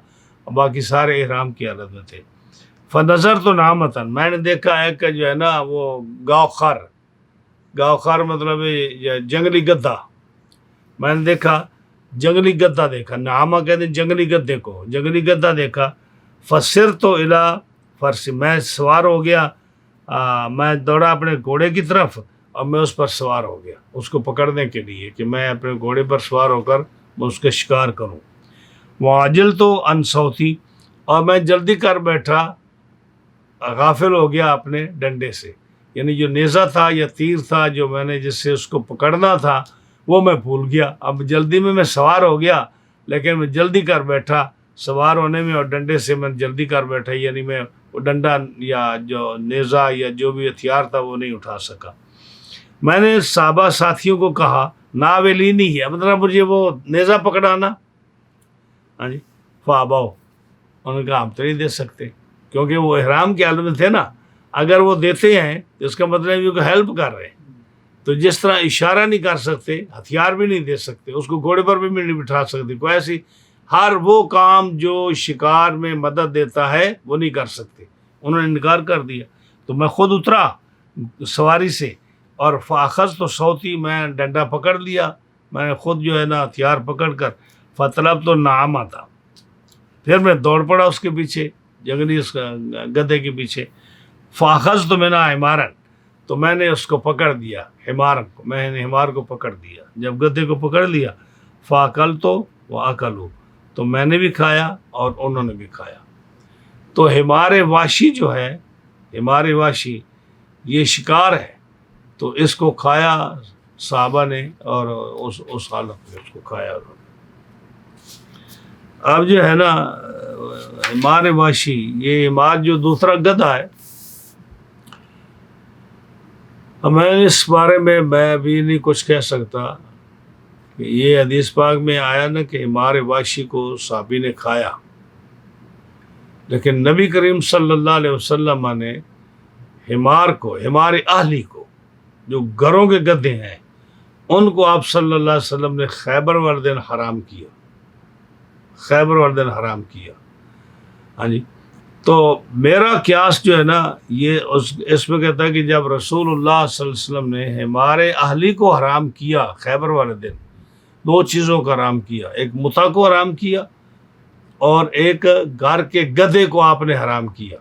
باقی سارے احرام کی حالت میں تھے. فنظر تو نامتن، میں نے دیکھا ہے کہ جو ہے نا وہ گاؤ خر مطلب جنگلی گدھا، میں نے دیکھا جنگلی گدھا دیکھا. نعامہ کہتے ہیں جنگلی گدھے کو، جنگلی گدھا دیکھا. فسر تو الا فرس، میں سوار ہو گیا، میں دوڑا اپنے گھوڑے کی طرف اور میں اس پر سوار ہو گیا اس کو پکڑنے کے لیے کہ میں اپنے گھوڑے پر سوار ہو کر میں اس کا شکار کروں. معاجل تو ان صوتی، اور میں جلدی کر بیٹھا، غافل ہو گیا اپنے ڈنڈے سے، یعنی جو نیزہ تھا یا تیر تھا جو میں نے جس سے اس کو پکڑنا تھا وہ میں بھول گیا. اب جلدی میں سوار ہو گیا لیکن میں جلدی کر بیٹھا سوار ہونے میں، اور ڈنڈے سے میں جلدی کر بیٹھا، یعنی میں وہ ڈنڈا یا جو نیزہ یا جو بھی ہتھیار تھا وہ نہیں اٹھا سکا. میں نے صحابہ ساتھیوں کو کہا ناولینی ہے، مطلب مجھے وہ نیزہ پکڑانا. ہاں جی. فاباؤ، انہوں نے کہا ہم تو نہیں دے سکتے کیونکہ وہ احرام کی حالت میں تھے نا. اگر وہ دیتے ہیں تو اس کا مطلب یہ کہ ہیلپ کر رہے ہیں. تو جس طرح اشارہ نہیں کر سکتے، ہتھیار بھی نہیں دے سکتے، اس کو گھوڑے پر بھی نہیں بٹھا سکتے، کوئی ایسی ہر وہ کام جو شکار میں مدد دیتا ہے وہ نہیں کر سکتے. انہوں نے انکار کر دیا. تو میں خود اترا سواری سے اور فاخذ تو صوتی، میں ڈنڈا پکڑ لیا، میں نے خود جو ہے نا ہتھیار پکڑ کر. فطلب تو نعامہ تھا، پھر میں دوڑ پڑا اس کے پیچھے، جنگلی اس گدھے کے پیچھے، فاخذ تو میں نے حمارن، تو میں نے اس کو پکڑ دیا، حمارن کو، میں نے حمار کو پکڑ دیا، جب گدھے کو پکڑ لیا فاکل تو وہ اکلو، تو میں نے بھی کھایا اور انہوں نے بھی کھایا۔ تو حمار واشی جو ہے، حمار واشی یہ شکار ہے، تو اس کو کھایا صحابہ نے، اور اس حالت میں اس کو کھایا انہوں نے۔ اب جو ہے نا حمار واشی، یہ حمار جو دوسرا گدھا ہے، میں اس بارے میں بھی نہیں کچھ کہہ سکتا کہ یہ حدیث پاک میں آیا نا کہ حمار واشی کو صحابی نے کھایا، لیکن نبی کریم صلی اللہ علیہ وسلم نے حمار کو، حمار اہلی کو، جو گھروں کے گدھے ہیں، ان کو آپ صلی اللہ علیہ وسلم نے خیبر والے دن حرام کیا، خیبر والے دن حرام کیا۔ ہاں جی، تو میرا قیاس جو ہے نا یہ اس میں کہتا ہے کہ جب رسول اللہ صلی اللہ علیہ وسلم نے حمار اہلی کو حرام کیا خیبر والے دن، دو چیزوں کا حرام کیا، ایک متع کو حرام کیا اور ایک گھر کے گدھے کو آپ نے حرام کیا۔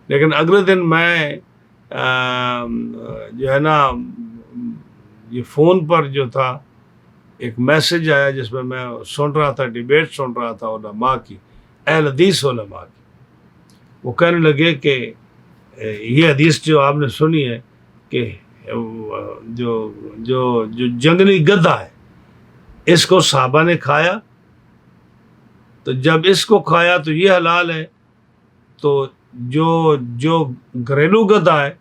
لیکن اگلے دن میں جو ہے نا یہ فون پر جو تھا ایک میسج آیا جس میں سن رہا تھا، ڈیبیٹ سن رہا تھا علماء کی، اہل حدیث علماء کی۔ وہ کہنے لگے کہ یہ حدیث جو آپ نے سنی ہے کہ جو جنگلی گدھا ہے اس کو صحابہ نے کھایا، تو جب اس کو کھایا تو یہ حلال ہے، تو جو گھریلو گدھا ہے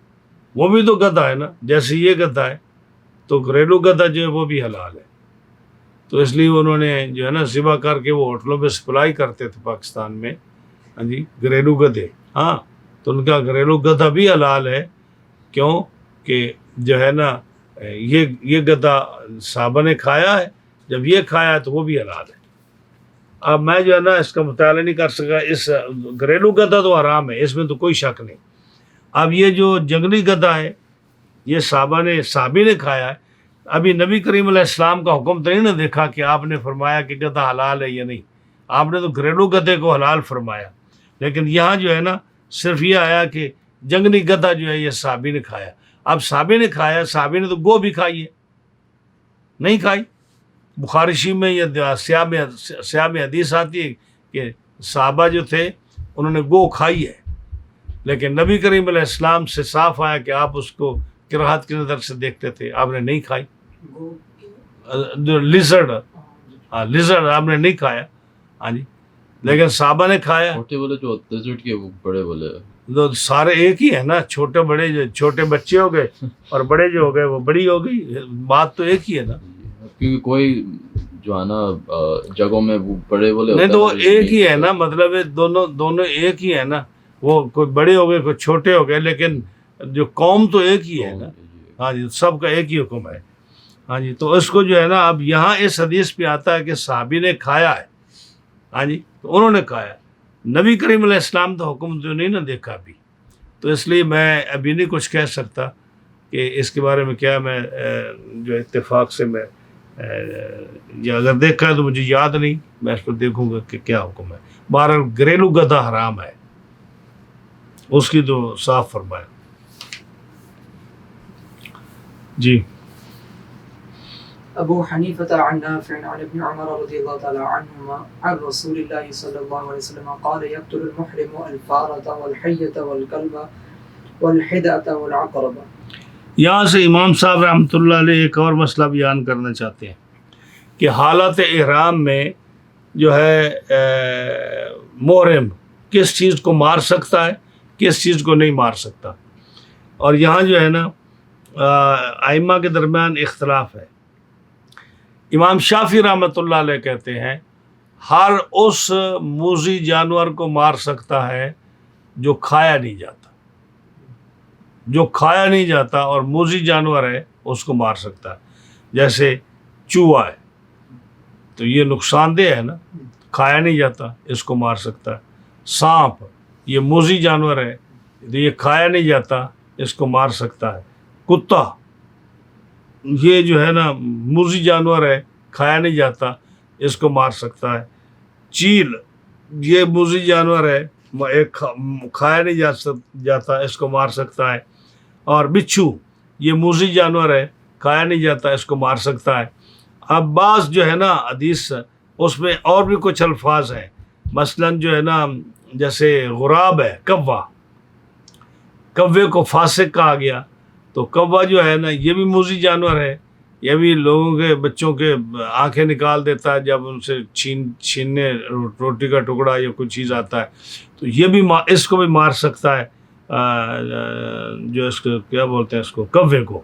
وہ بھی تو گدھا ہے نا، جیسے یہ گدھا ہے، تو گھریلو گدھا جو ہے وہ بھی حلال ہے۔ تو اس لیے انہوں نے جو ہے نا ذبح کر کے وہ ہوٹلوں میں سپلائی کرتے تھے پاکستان میں، ہاں جی، گھریلو گدھے، ہاں، تو ان کا گھریلو گدھا بھی حلال ہے۔ کیوں کہ جو ہے نا یہ گدھا صحابہ نے کھایا ہے، جب یہ کھایا ہے تو وہ بھی حلال ہے۔ اب میں جو ہے نا اس کا مطالعہ نہیں کر سکا، اس گھریلو گدھا تو حرام ہے، اس میں تو کوئی شک نہیں۔ اب یہ جو جنگلی گدھا ہے یہ صحابی نے کھایا ہے، ابھی نبی کریم علیہ السلام کا حکم تو نہیں نہ دیکھا کہ آپ نے فرمایا کہ گدھا حلال ہے یا نہیں، آپ نے تو گھریلو گدھے کو حلال فرمایا، لیکن یہاں جو ہے نا صرف یہ آیا کہ جنگلی گدھا جو ہے یہ صحابی نے کھایا۔ اب صحابی نے کھایا، صحابی نے تو گو بھی کھائی ہے، نہیں کھائی؟ بخاری شریف میں یہ سیاہ میں حدیث آتی ہے کہ صحابہ جو تھے انہوں نے گو کھائی ہے، لیکن نبی کریم علیہ السلام سے صاف آیا کہ آپ اس کو کراہت کی نظر سے دیکھتے تھے، آپ نے نہیں کھائی۔ لیزرڈ، ہاں لیزرڈ آپ نے نہیں کھایا، ہاں جی، لیکن صحابہ نے کھایا۔ چھوٹے والے جو لیزرڈ کے، وہ بڑے والے تو سارے ایک ہی ہے نا، چھوٹے بڑے، جو چھوٹے بچے ہو گئے اور بڑے جو ہو گئے وہ بڑی ہو گئی، بات تو ایک ہی ہے نا، کیونکہ کوئی جو ہے نا جگہوں میں وہ بڑے والے نہیں تو وہ ایک ہی ہے نا، مطلب ہے دونوں ایک ہی ہے نا، وہ کوئی بڑے ہو گئے کوئی چھوٹے ہو گئے، لیکن جو قوم تو ایک ہی ہے نا، ہاں جی، سب کا ایک ہی حکم ہے، ہاں جی۔ تو اس کو جو ہے نا اب یہاں اس حدیث پہ آتا ہے کہ صحابی نے کھایا ہے، ہاں جی، تو انہوں نے کھایا، نبی کریم علیہ السلام تو حکم جو نہیں نہ دیکھا ابھی، تو اس لیے میں ابھی نہیں کچھ کہہ سکتا کہ اس کے بارے میں کیا، میں جو اتفاق سے میں یا اگر دیکھا ہے تو مجھے یاد نہیں، میں اس پر دیکھوں گا کہ کیا حکم ہے۔ بہرحال گھریلو گدھا حرام ہے، اس کی تو صاف فرمایا۔ جی ابو حنیفة عن نافع عن ابن عمر رضی اللہ تعالی عنہما عن رسول اللہ صلی اللہ علیہ وسلم قال يقتل المحرم الفارة والحية والكلب والحدأة والعقرب۔ یہاں سے امام صاحب رحمۃ اللہ علیہ ایک اور مسئلہ بیان کرنا چاہتے ہیں کہ حالت احرام میں جو ہے محرم کس چیز کو مار سکتا ہے، کس چیز کو نہیں مار سکتا، اور یہاں جو ہے نا ائمہ کے درمیان اختلاف ہے۔ امام شافعی رحمۃ اللہ علیہ کہتے ہیں ہر اس موذی جانور کو مار سکتا ہے جو کھایا نہیں جاتا، جو کھایا نہیں جاتا اور موذی جانور ہے اس کو مار سکتا ہے، جیسے چوہا ہے تو یہ نقصان دہ ہے نا، کھایا نہیں جاتا، اس کو مار سکتا ہے۔ سانپ یہ موذی جانور ہے تو یہ کھایا نہیں جاتا، اس کو مار سکتا ہے۔ کتا یہ جو ہے نا موذی جانور ہے، کھایا نہیں جاتا، اس کو مار سکتا ہے. چیل یہ موذی جانور ہے, ایک کھایا نہیں جاتا, اس کو مار سکتا ہے. اور بچھو یہ موذی جانور ہے, کھایا نہیں جاتا, اس کو مار سکتا ہے. اب بعض جو ہے نا حدیث اس میں اور بھی کچھ الفاظ ہیں, مثلاً جو ہے نا جیسے غراب ہے, کوے کو فاسق کہا گیا. تو کوا جو ہے نا یہ بھی موذی جانور ہے, یہ بھی لوگوں کے بچوں کے آنکھیں نکال دیتا ہے جب ان سے چھیننے روٹی کا ٹکڑا یا کوئی چیز آتا ہے. تو یہ بھی اس کو بھی مار سکتا ہے, جو اس کو کیا بولتے ہیں اس کو, کوے کو.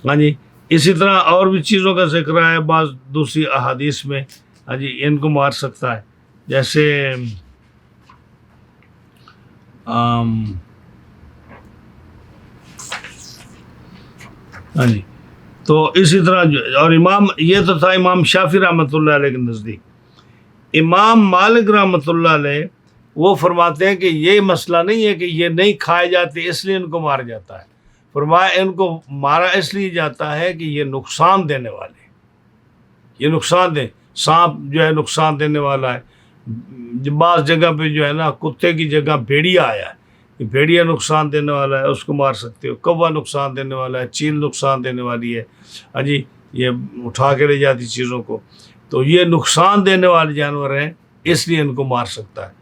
ہاں جی, اسی طرح اور بھی چیزوں کا ذکر ہے بعض دوسری احادیث میں. ہاں جی, ان کو مار سکتا ہے. جیسے ہاں جی, تو اسی طرح اور یہ تو تھا امام شافعی رحمۃ اللہ علیہ کے نزدیک. امام مالک رحمۃ اللہ علیہ وہ فرماتے ہیں کہ یہ مسئلہ نہیں ہے کہ یہ نہیں کھائے جاتے اس لیے ان کو مارا جاتا ہے. فرمایا ان کو مارا اس لیے جاتا ہے کہ یہ نقصان دینے والے, یہ نقصان دیں. سانپ جو ہے نقصان دینے والا ہے. بعض جگہ پہ جو ہے نا کتے کی جگہ بھیڑیا آیا ہے, یہ بھیڑیا نقصان دینے والا ہے, اس کو مار سکتے ہو. کوا نقصان دینے والا ہے, چیل نقصان دینے والی ہے. ہاں جی, یہ اٹھا کے لے جاتی چیزوں کو. تو یہ نقصان دینے والے جانور ہیں, اس لیے ان کو مار سکتا ہے.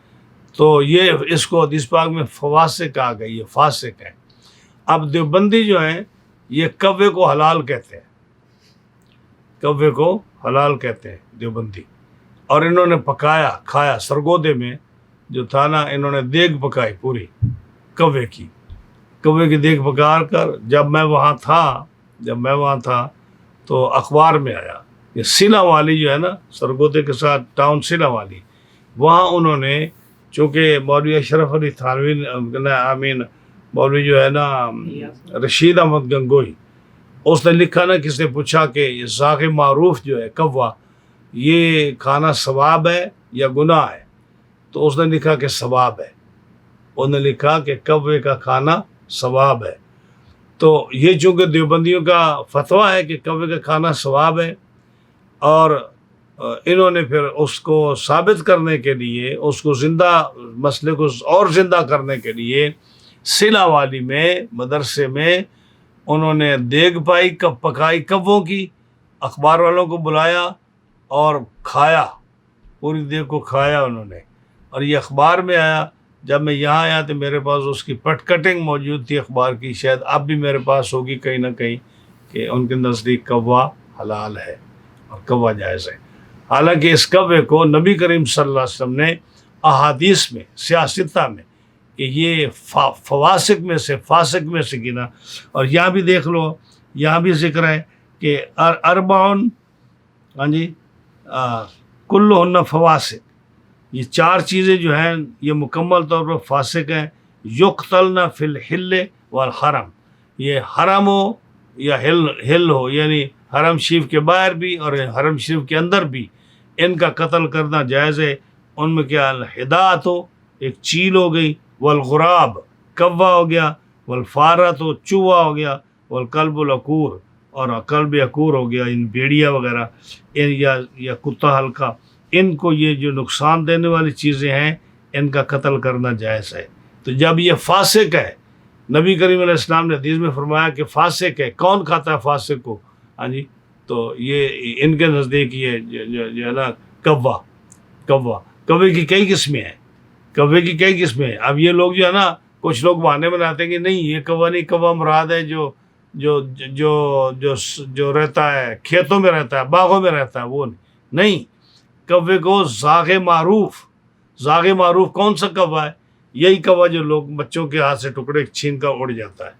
تو یہ اس کو حدیث پاک میں فواسق کہا گیا, یہ فاسق ہے. اب دیوبندی جو ہیں یہ کوے کو حلال کہتے ہیں, کوے کو حلال کہتے ہیں دیوبندی. اور انہوں نے پکایا کھایا, سرگودے میں جو تھا نا انہوں نے دیگ پکائی پوری کوے کی دیگ پکا کر. جب میں وہاں تھا تو اخبار میں آیا یہ سیلا والی جو ہے نا سرگودے کے ساتھ ٹاؤن سیلا والی, وہاں انہوں نے چونکہ مولوی اشرف علی تھانوی مولوی جو ہے نا رشید احمد گنگوئی, اس نے لکھا نا, کس نے پوچھا کہ یہ ذاغ معروف جو ہے کوا, یہ کھانا ثواب ہے یا گناہ ہے؟ تو اس نے لکھا کہ ثواب ہے. انہوں نے لکھا کہ کوے کا کھانا ثواب ہے. تو یہ چونکہ دیوبندیوں کا فتویٰ ہے کہ کوے کا کھانا ثواب ہے, اور انہوں نے پھر اس کو ثابت کرنے کے لیے, اس کو مسئلے کو اور زندہ کرنے کے لیے سلا والی میں مدرسے میں انہوں نے دیگ پکائی کووں کی, اخبار والوں کو بلایا اور کھایا, پوری دیگ کو کھایا انہوں نے. اور یہ اخبار میں آیا. جب میں یہاں آیا تو میرے پاس اس کی کٹنگ موجود تھی اخبار کی, شاید اب بھی میرے پاس ہوگی کہیں نہ کہیں, کہ ان کے نزدیک کوا حلال ہے اور کوا جائز ہے. حالانکہ اس کوے کو نبی کریم صلی اللہ علیہ وسلم نے احادیث میں سیاستہ میں کہ یہ فاسق میں سے گنا. اور یہاں بھی دیکھ لو, یہاں بھی ذکر ہے کہ اربعن, ہاں جی, کلہن فواسق, یہ 4 چیزیں جو ہیں یہ مکمل طور پر فاسق ہیں. یقتلن فی الحل والحرم, یہ حرم ہو یا ہل ہو, یعنی حرم شریف کے باہر بھی اور حرم شریف کے اندر بھی ان کا قتل کرنا جائز ہے. ان میں کیا الحدات ہو, ایک چیل ہو گئی, والغراب کوا ہو گیا, والفارت ہو چوہا ہو گیا, والکلب العقور اور کلب عقور ہو گیا, ان بھیڑیا وغیرہ یا کتا ہلکا, ان کو یہ جو نقصان دینے والی چیزیں ہیں ان کا قتل کرنا جائز ہے. تو جب یہ فاسق ہے, نبی کریم علیہ السلام نے حدیث میں فرمایا کہ فاسق ہے, کون کھاتا ہے فاسق کو؟ ہاں جی, تو یہ ان کے نزدیک یہ جو ہے نا کوے کی کئی قسمیں ہیں. اب یہ لوگ جو ہے نا کچھ لوگ بہانے بناتے ہیں کہ نہیں یہ کوا نہیں, کوا مراد ہے جو رہتا ہے کھیتوں میں رہتا ہے, باغوں میں رہتا ہے, وہ نہیں. کوے کو ذاغ معروف کون سا کوا ہے؟ یہی کوا جو لوگ بچوں کے ہاتھ سے ٹکڑے چھین کر اڑ جاتا ہے,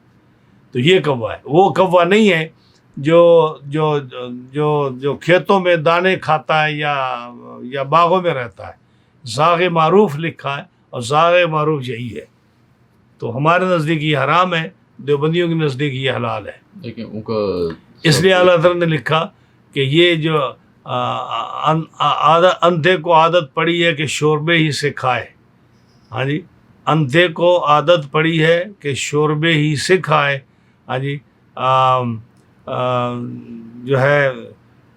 تو یہ کوا ہے. وہ کوا نہیں ہے جو کھیتوں میں دانے کھاتا ہے یا باغوں میں رہتا ہے. ذاغ معروف لکھا ہے, اور ذاغ معروف یہی ہے. تو ہمارے نزدیک یہ حرام ہے, دیوبندیوں کے نزدیک یہ حلال ہے. لیکن ان کا اس لیے اللہ تعالیٰ نے لکھا کہ یہ جو اندھے کو عادت پڑی ہے کہ شوربے ہی سے کھائے. ہاں جی, اندھے کو عادت پڑی ہے کہ شوربے ہی سے کھائے. ہاں جی, جو ہے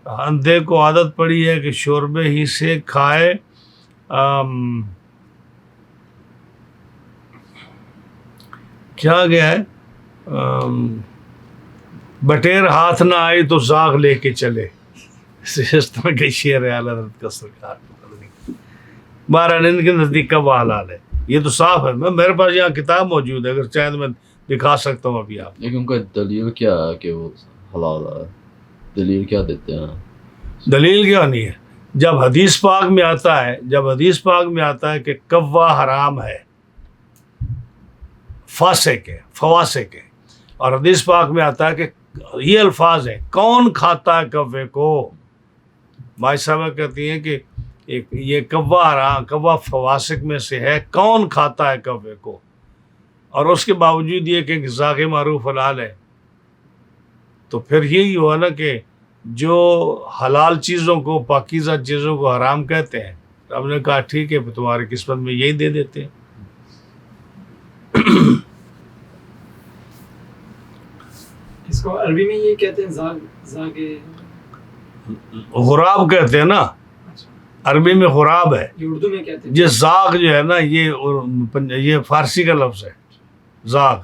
اندھے کو عادت پڑی ہے کہ شوربے ہی سے کھائے، کیا گیا ہے، بٹیر ہاتھ نہ آئی تو زاغ لے کے چلے، اس طرح کے شعر ہے اعلیٰ حضرت کا سرکار۔ بہرحال ان کے نزدیک کا وہ حلال ہے، یہ تو صاف ہے۔ میرے پاس یہاں کتاب موجود ہے، اگر چاہیں تو میں دکھا سکتا ہوں ابھی آپ۔ لیکن ان کا دلیل کیا ہے کہ وہ حلال ہے؟ دلیل کیا دیتے ہیں؟ دلیل کیا نہیں ہے؟ جب حدیث پاک میں آتا ہے کہ کوا حرام ہے، فاسق ہے، فواسق ہے، اور حدیث پاک میں آتا ہے کہ یہ الفاظ ہیں، کون کھاتا ہے کوے کو؟ مائی صاحبہ کہتی ہیں کہ یہ کوا حرام، کوا فواسق میں سے ہے، کون کھاتا ہے کوے کو؟ اور اس کے باوجود یہ کہ ذاق معروف حلال ہے، تو پھر یہی ہوا نا کہ جو حلال چیزوں کو، پاکیزہ چیزوں کو حرام کہتے ہیں، تو ہم نے کہا ٹھیک ہے، تمہاری قسمت میں یہی دے دیتے ہیں۔ اس کو عربی میں یہ کہتے ہیں زاغ غراب کہتے ہیں نا، عربی میں غراب ہے، یہ اردو میں کہتے ہیں۔ یہ زاغ جو ہے نا، یہ فارسی کا لفظ ہے، زاغ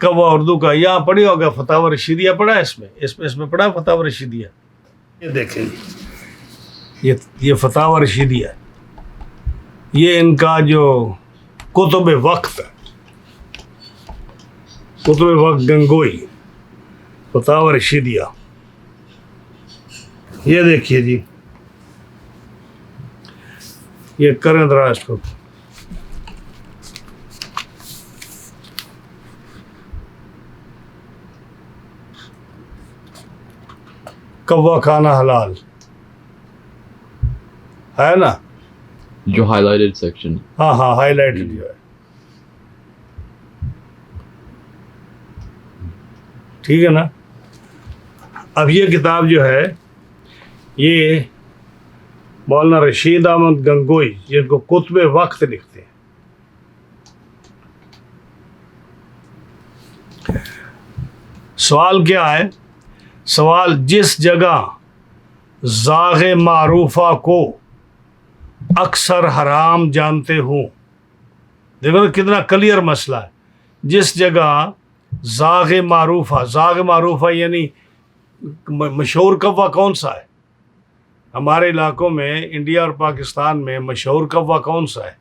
کوا اردو کا۔ یہاں پڑھی ہوگا فتاوی رشیدیہ، پڑھا ہے اس میں پڑھا ہے فتاوی رشیدیہ، یہ دیکھیں یہ فتاوی رشیدیہ، یہ ان کا جو کتب وقت ہے، کتب وقت گنگوئی، فتاوی رشیدیہ، یہ دیکھیے جی، یہ کریں ذرا اس کو، کوا کھانا حلال ہے نا، جو ہائی لائٹڈ سیکشن، ہاں ہائی لائٹ جو ہے، ٹھیک ہے نا۔ اب یہ کتاب جو ہے، یہ مولانا رشید احمد گنگوئی، جن کو کتب وقت لکھتے ہیں، سوال کیا ہے؟ سوال، جس جگہ زاغ معروفہ کو اکثر حرام جانتے ہوں، دیکھو نا کتنا کلیئر مسئلہ ہے، جس جگہ زاغ معروفہ یعنی مشہور کوا کون سا ہے؟ ہمارے علاقوں میں، انڈیا اور پاکستان میں مشہور کوا کون سا ہے؟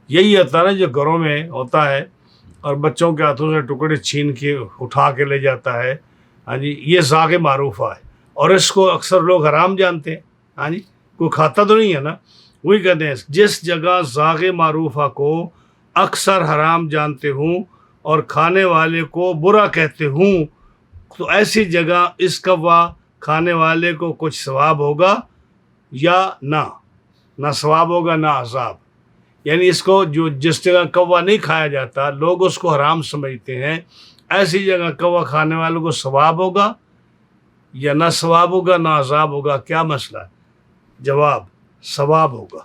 یہی ہوتا ہے نا جو گھروں میں ہوتا ہے اور بچوں کے ہاتھوں سے ٹکڑے چھین کے اٹھا کے لے جاتا ہے، ہاں جی، یہ ذاق معروفہ ہے، اور اس کو اکثر لوگ حرام جانتے ہیں، ہاں جی، کوئی کھاتا تو نہیں ہے نا۔ وہی کہتے ہیں جس جگہ ذاق معروفہ کو اکثر حرام جانتے ہوں اور کھانے والے کو برا کہتے ہوں، تو ایسی جگہ اس کوا کھانے والے کو کچھ ثواب ہوگا یا نہ ثواب ہوگا نہ عذاب۔ یعنی اس کو جس جگہ کوا نہیں کھایا جاتا، لوگ اس کو حرام سمجھتے ہیں، ایسی جگہ کوا کھانے والوں کو ثواب ہوگا یا نہ ثواب ہوگا نہ عذاب ہوگا؟ کیا مسئلہ ہے؟ جواب، ثواب ہوگا۔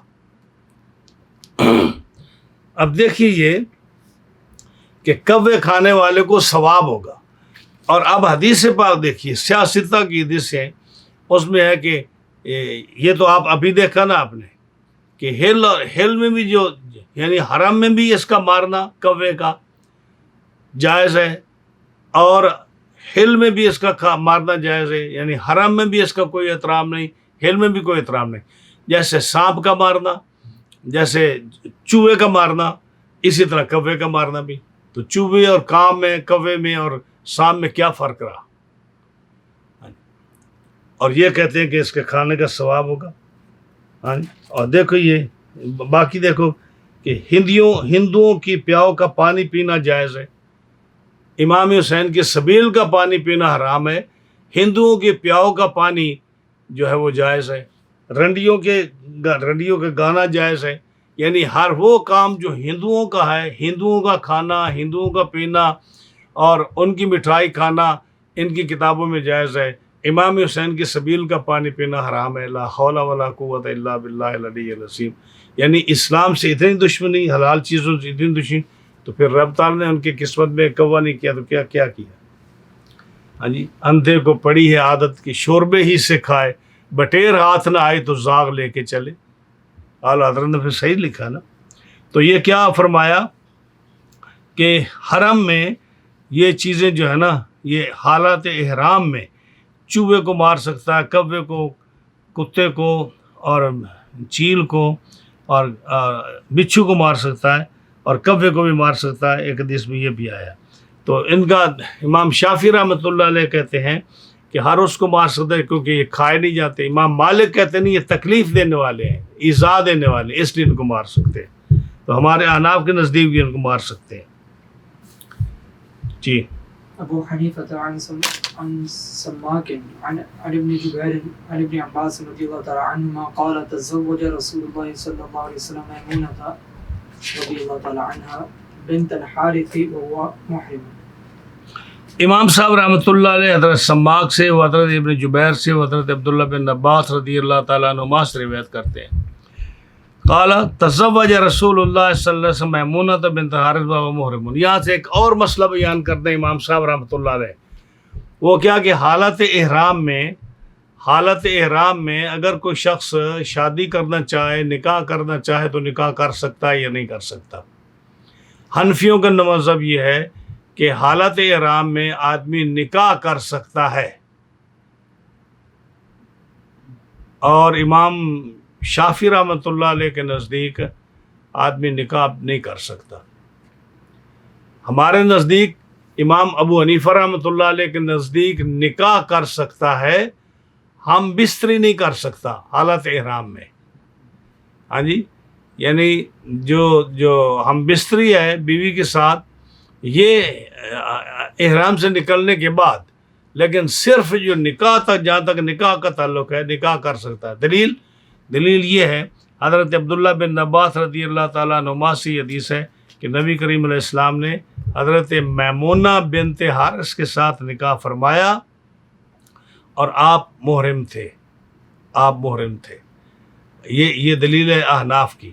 اب دیکھیے یہ کہ کوے کھانے والے کو ثواب ہوگا، اور اب حدیث پاک دیکھیے، سیاستہ کی حدیث ہے، اس میں ہے کہ یہ تو آپ ابھی دیکھا نا آپ نے کہ ہل میں بھی جو، یعنی حرم میں بھی اس کا مارنا کوے کا جائز ہے، اور ہل میں بھی اس کا مارنا جائز ہے، یعنی حرم میں بھی اس کا کوئی احترام نہیں، ہل میں بھی کوئی احترام نہیں۔ جیسے سانپ کا مارنا، جیسے چوہے کا مارنا، اسی طرح کوے کا مارنا بھی۔ تو چوہے اور کام میں، کوے میں اور سانپ میں کیا فرق رہا؟ اور یہ کہتے ہیں کہ اس کے کھانے کا ثواب ہوگا، ہاں جی۔ اور دیکھو یہ باقی دیکھو کہ ہندوؤں کی پیاؤ کا پانی پینا جائز ہے، امام حسین کے سبیل کا پانی پینا حرام ہے، ہندوؤں کے پیاؤ کا پانی جو ہے وہ جائز ہے، رنڈیوں کے گانا جائز ہے۔ یعنی ہر وہ کام جو ہندوؤں کا ہے، ہندوؤں کا کھانا، ہندوؤں کا پینا اور ان کی مٹھائی کھانا ان کی کتابوں میں جائز ہے، امام حسین کے سبیل کا پانی پینا حرام ہے۔ لا حول ولا قوت الا باللہ العلی العظیم۔ یعنی اسلام سے اتنی دشمنی، حلال چیزوں سے اتنی دشمنی، تو پھر رب تعالیٰ نے ان کی قسمت میں کوا نہیں کیا تو کیا کیا؟ ہاں جی، اندھے کو پڑی ہے عادت کی شوربے ہی سے کھائے، بٹیر ہاتھ نہ آئے تو زاغ لے کے چلے. اعلیٰ حضرت نے پھر صحیح لکھا نا. تو یہ کیا فرمایا کہ حرم میں یہ چیزیں جو ہے نا، یہ حالات احرام میں چوہے کو مار سکتا ہے، کوے کو، کتے کو، اور چیل کو، اور بچھو کو مار سکتا ہے، اور کوے کو بھی مار سکتا ہے. ایک حدیث میں یہ بھی آیا. تو ان کا امام شافعی رحمۃ اللہ علیہ کہتے ہیں کہ ہر اس کو مار سکتا ہے کیونکہ یہ کھائے نہیں جاتے. امام مالک کہتے نہیں، یہ تکلیف دینے والے ہیں، ایذا دینے والے ہیں، اس لیے ان کو مار سکتے ہیں. تو ہمارے احناف کے نزدیک بھی ان کو مار سکتے ہیں. جی. ابو حنیفہ عن سماک عن ابن جبیر عن ابن عباس رضی اللہ تعالی عنہما قال تزوج رسول اللہ صلی اللہ علیہ وسلم میمونہ رضی اللہ تعالی عنہا بنت الحارث وهو محرم. امام صاحب رحمۃ اللہ علیہ حضرت سماک سے، وہ حضرت ابن جبیر سے، وہ حضرت عبداللہ بن عباس رضی اللہ تعالیٰ عنہما سے روایت کرتے ہیں. قال تزوج رسول اللہ صلی اللہ علیہ وسلم میمونہ بنت الحارث وهو محرم. یہاں سے ایک اور مسئلہ بیان کرتے ہیں امام صاحب رحمۃ اللہ علیہ. وہ کیا کہ حالت احرام میں اگر کوئی شخص شادی کرنا چاہے، نکاح کرنا چاہے تو نکاح کر سکتا ہے یا نہیں کر سکتا. حنفیوں کا مذہب یہ ہے کہ حالت احرام میں آدمی نکاح کر سکتا ہے، اور امام شافعی رحمۃ اللہ علیہ کے نزدیک آدمی نکاح نہیں کر سکتا. ہمارے نزدیک امام ابو حنیفہ رحمۃ اللہ علیہ کے نزدیک نکاح کر سکتا ہے، ہم بستری نہیں کر سکتا حالت احرام میں. ہاں جی، یعنی جو ہم بستری ہے بیوی کے ساتھ، یہ احرام سے نکلنے کے بعد، لیکن صرف جو نکاح تک، جہاں تک نکاح کا تعلق ہے، نکاح کر سکتا ہے. دلیل یہ ہے، حضرت عبداللہ بن عباس رضی اللہ تعالیٰ عنہما سے یہ حدیث ہے کہ نبی کریم علیہ السلام نے حضرت میمونہ بنت حارث کے ساتھ نکاح فرمایا اور آپ محرم تھے. یہ دلیل ہے احناف کی.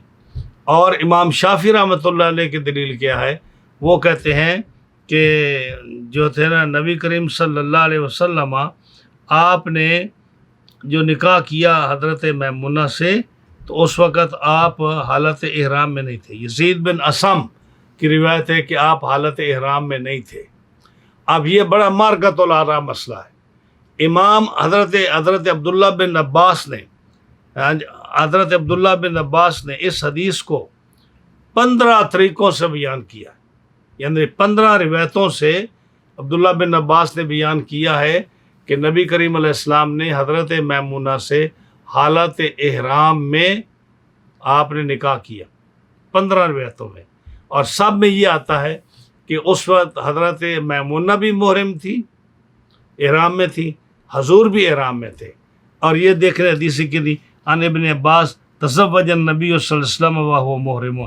اور امام شافعی رحمۃ اللہ علیہ کی دلیل کیا ہے؟ وہ کہتے ہیں کہ جو تھے نا نبی کریم صلی اللہ علیہ وسلم، آپ نے جو نکاح کیا حضرت میمونہ سے، تو اس وقت آپ حالت احرام میں نہیں تھے. یزید بن اسم کی روایت ہے کہ آپ حالت احرام میں نہیں تھے. اب یہ بڑا مارکۃ الآراء مسئلہ ہے. امام حضرت عبداللہ بن عباس نے اس حدیث کو 15 طریقوں سے بیان کیا، یعنی 15 روایتوں سے عبداللہ بن عباس نے بیان کیا ہے کہ نبی کریم علیہ السلام نے حضرت میمونہ سے حالت احرام میں آپ نے نکاح کیا. 15 روایتوں میں، اور سب میں یہ آتا ہے کہ اس وقت حضرت میمونہ بھی محرم تھی، احرام میں تھی، حضور بھی احرام میں تھے. اور یہ دیکھ رہے حدیث کی دی عن ابن عباس تزوج النبی صلی اللہ علیہ وسلم وهو محرم،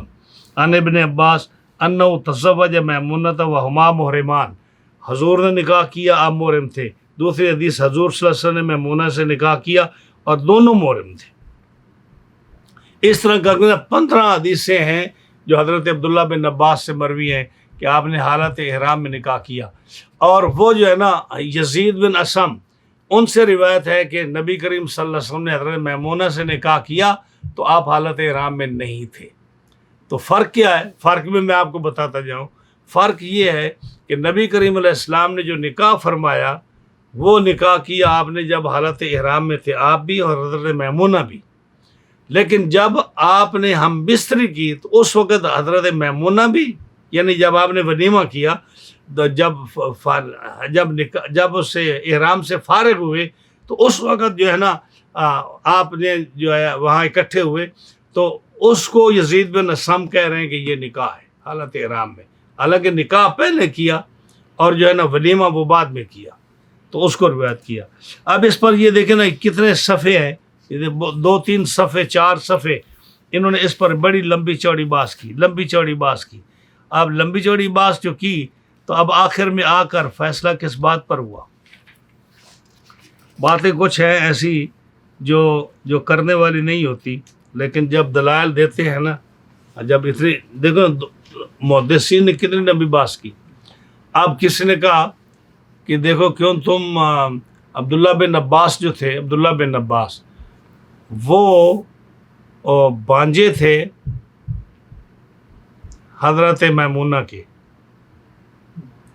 عن ابن عباس انہ تزوج میمونہ وہما محرمان. حضور نے نکاح کیا، آپ محرم تھے. دوسری حدیث حضور صلی اللہ علیہ وسلم نے میمونہ سے نکاح کیا اور دونوں محرم تھے. اس طرح کر کے 15 حدیثیں ہیں جو حضرت عبداللہ بن عباس سے مروی ہیں کہ آپ نے حالت احرام میں نکاح کیا. اور وہ جو ہے نا یزید بن اسم، ان سے روایت ہے کہ نبی کریم صلی اللہ علیہ وسلم نے حضرت میمونہ سے نکاح کیا تو آپ حالت احرام میں نہیں تھے. تو فرق کیا ہے؟ فرق میں آپ کو بتاتا جاؤں. فرق یہ ہے کہ نبی کریم علیہ السلام نے جو نکاح فرمایا، وہ نکاح کیا آپ نے جب حالت احرام میں تھے، آپ بھی اور حضرت میمونہ بھی. لیکن جب آپ نے ہم بستری کی تو اس وقت حضرت میمونہ بھی، یعنی جب آپ نے ولیمہ کیا، تو جب اس سے احرام سے فارغ ہوئے تو اس وقت جو ہے نا آپ نے جو ہے وہاں اکٹھے ہوئے، تو اس کو یزید بن اسم کہہ رہے ہیں کہ یہ نکاح ہے حالت احرام میں. حالانکہ نکاح پہلے کیا اور جو ہے نا ولیمہ وہ بعد میں کیا، تو اس کو روایت کیا. اب اس پر یہ دیکھیں نا کتنے صفحے ہیں، 2-3 صفحے 4 صفحے انہوں نے اس پر بڑی لمبی چوڑی بحث کی. اب لمبی چوڑی بحث جو کی، تو اب آخر میں آ کر فیصلہ کس بات پر ہوا؟ باتیں کچھ ہیں ایسی جو کرنے والی نہیں ہوتی، لیکن جب دلائل دیتے ہیں نا، جب اتنی دیکھو محدثین نے کتنی لمبی بحث کی. اب کسی نے کہا کہ دیکھو کیوں تم عبداللہ بن عباس جو تھے، عبداللہ بن عباس وہ بانجے تھے حضرت میمونہ کے،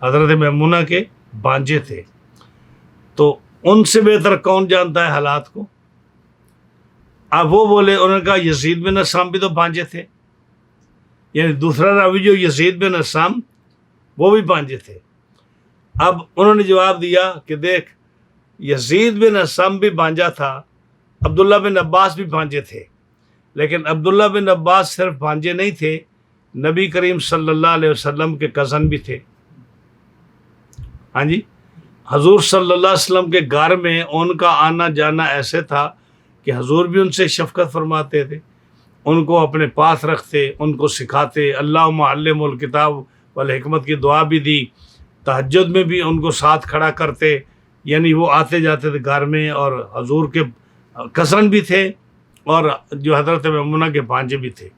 حضرت میمونہ کے بانجے تھے، تو ان سے بہتر کون جانتا ہے حالات کو؟ اب وہ بولے، انہوں نے کہا یزید بن اسام بھی تو بانجے تھے، یعنی دوسرا راوی جو یزید بن اسام وہ بھی بانجے تھے۔ اب انہوں نے جواب دیا کہ دیکھ یزید بن اسام بھی بانجا تھا، عبداللہ بن عباس بھی بانجے تھے، لیکن عبداللہ بن عباس صرف بانجے نہیں تھے، نبی کریم صلی اللہ علیہ وسلم کے کزن بھی تھے۔ ہاں جی، حضور صلی اللہ علیہ وسلم کے گھر میں ان کا آنا جانا ایسے تھا کہ حضور بھی ان سے شفقت فرماتے تھے، ان کو اپنے پاس رکھتے، ان کو سکھاتے، اللہم علم الکتاب والحکمت کی دعا بھی دی، تہجد میں بھی ان کو ساتھ کھڑا کرتے، یعنی وہ آتے جاتے تھے گھر میں، اور حضور کے کزن بھی تھے اور جو حضرت میمونہ کے بانجے بھی تھے۔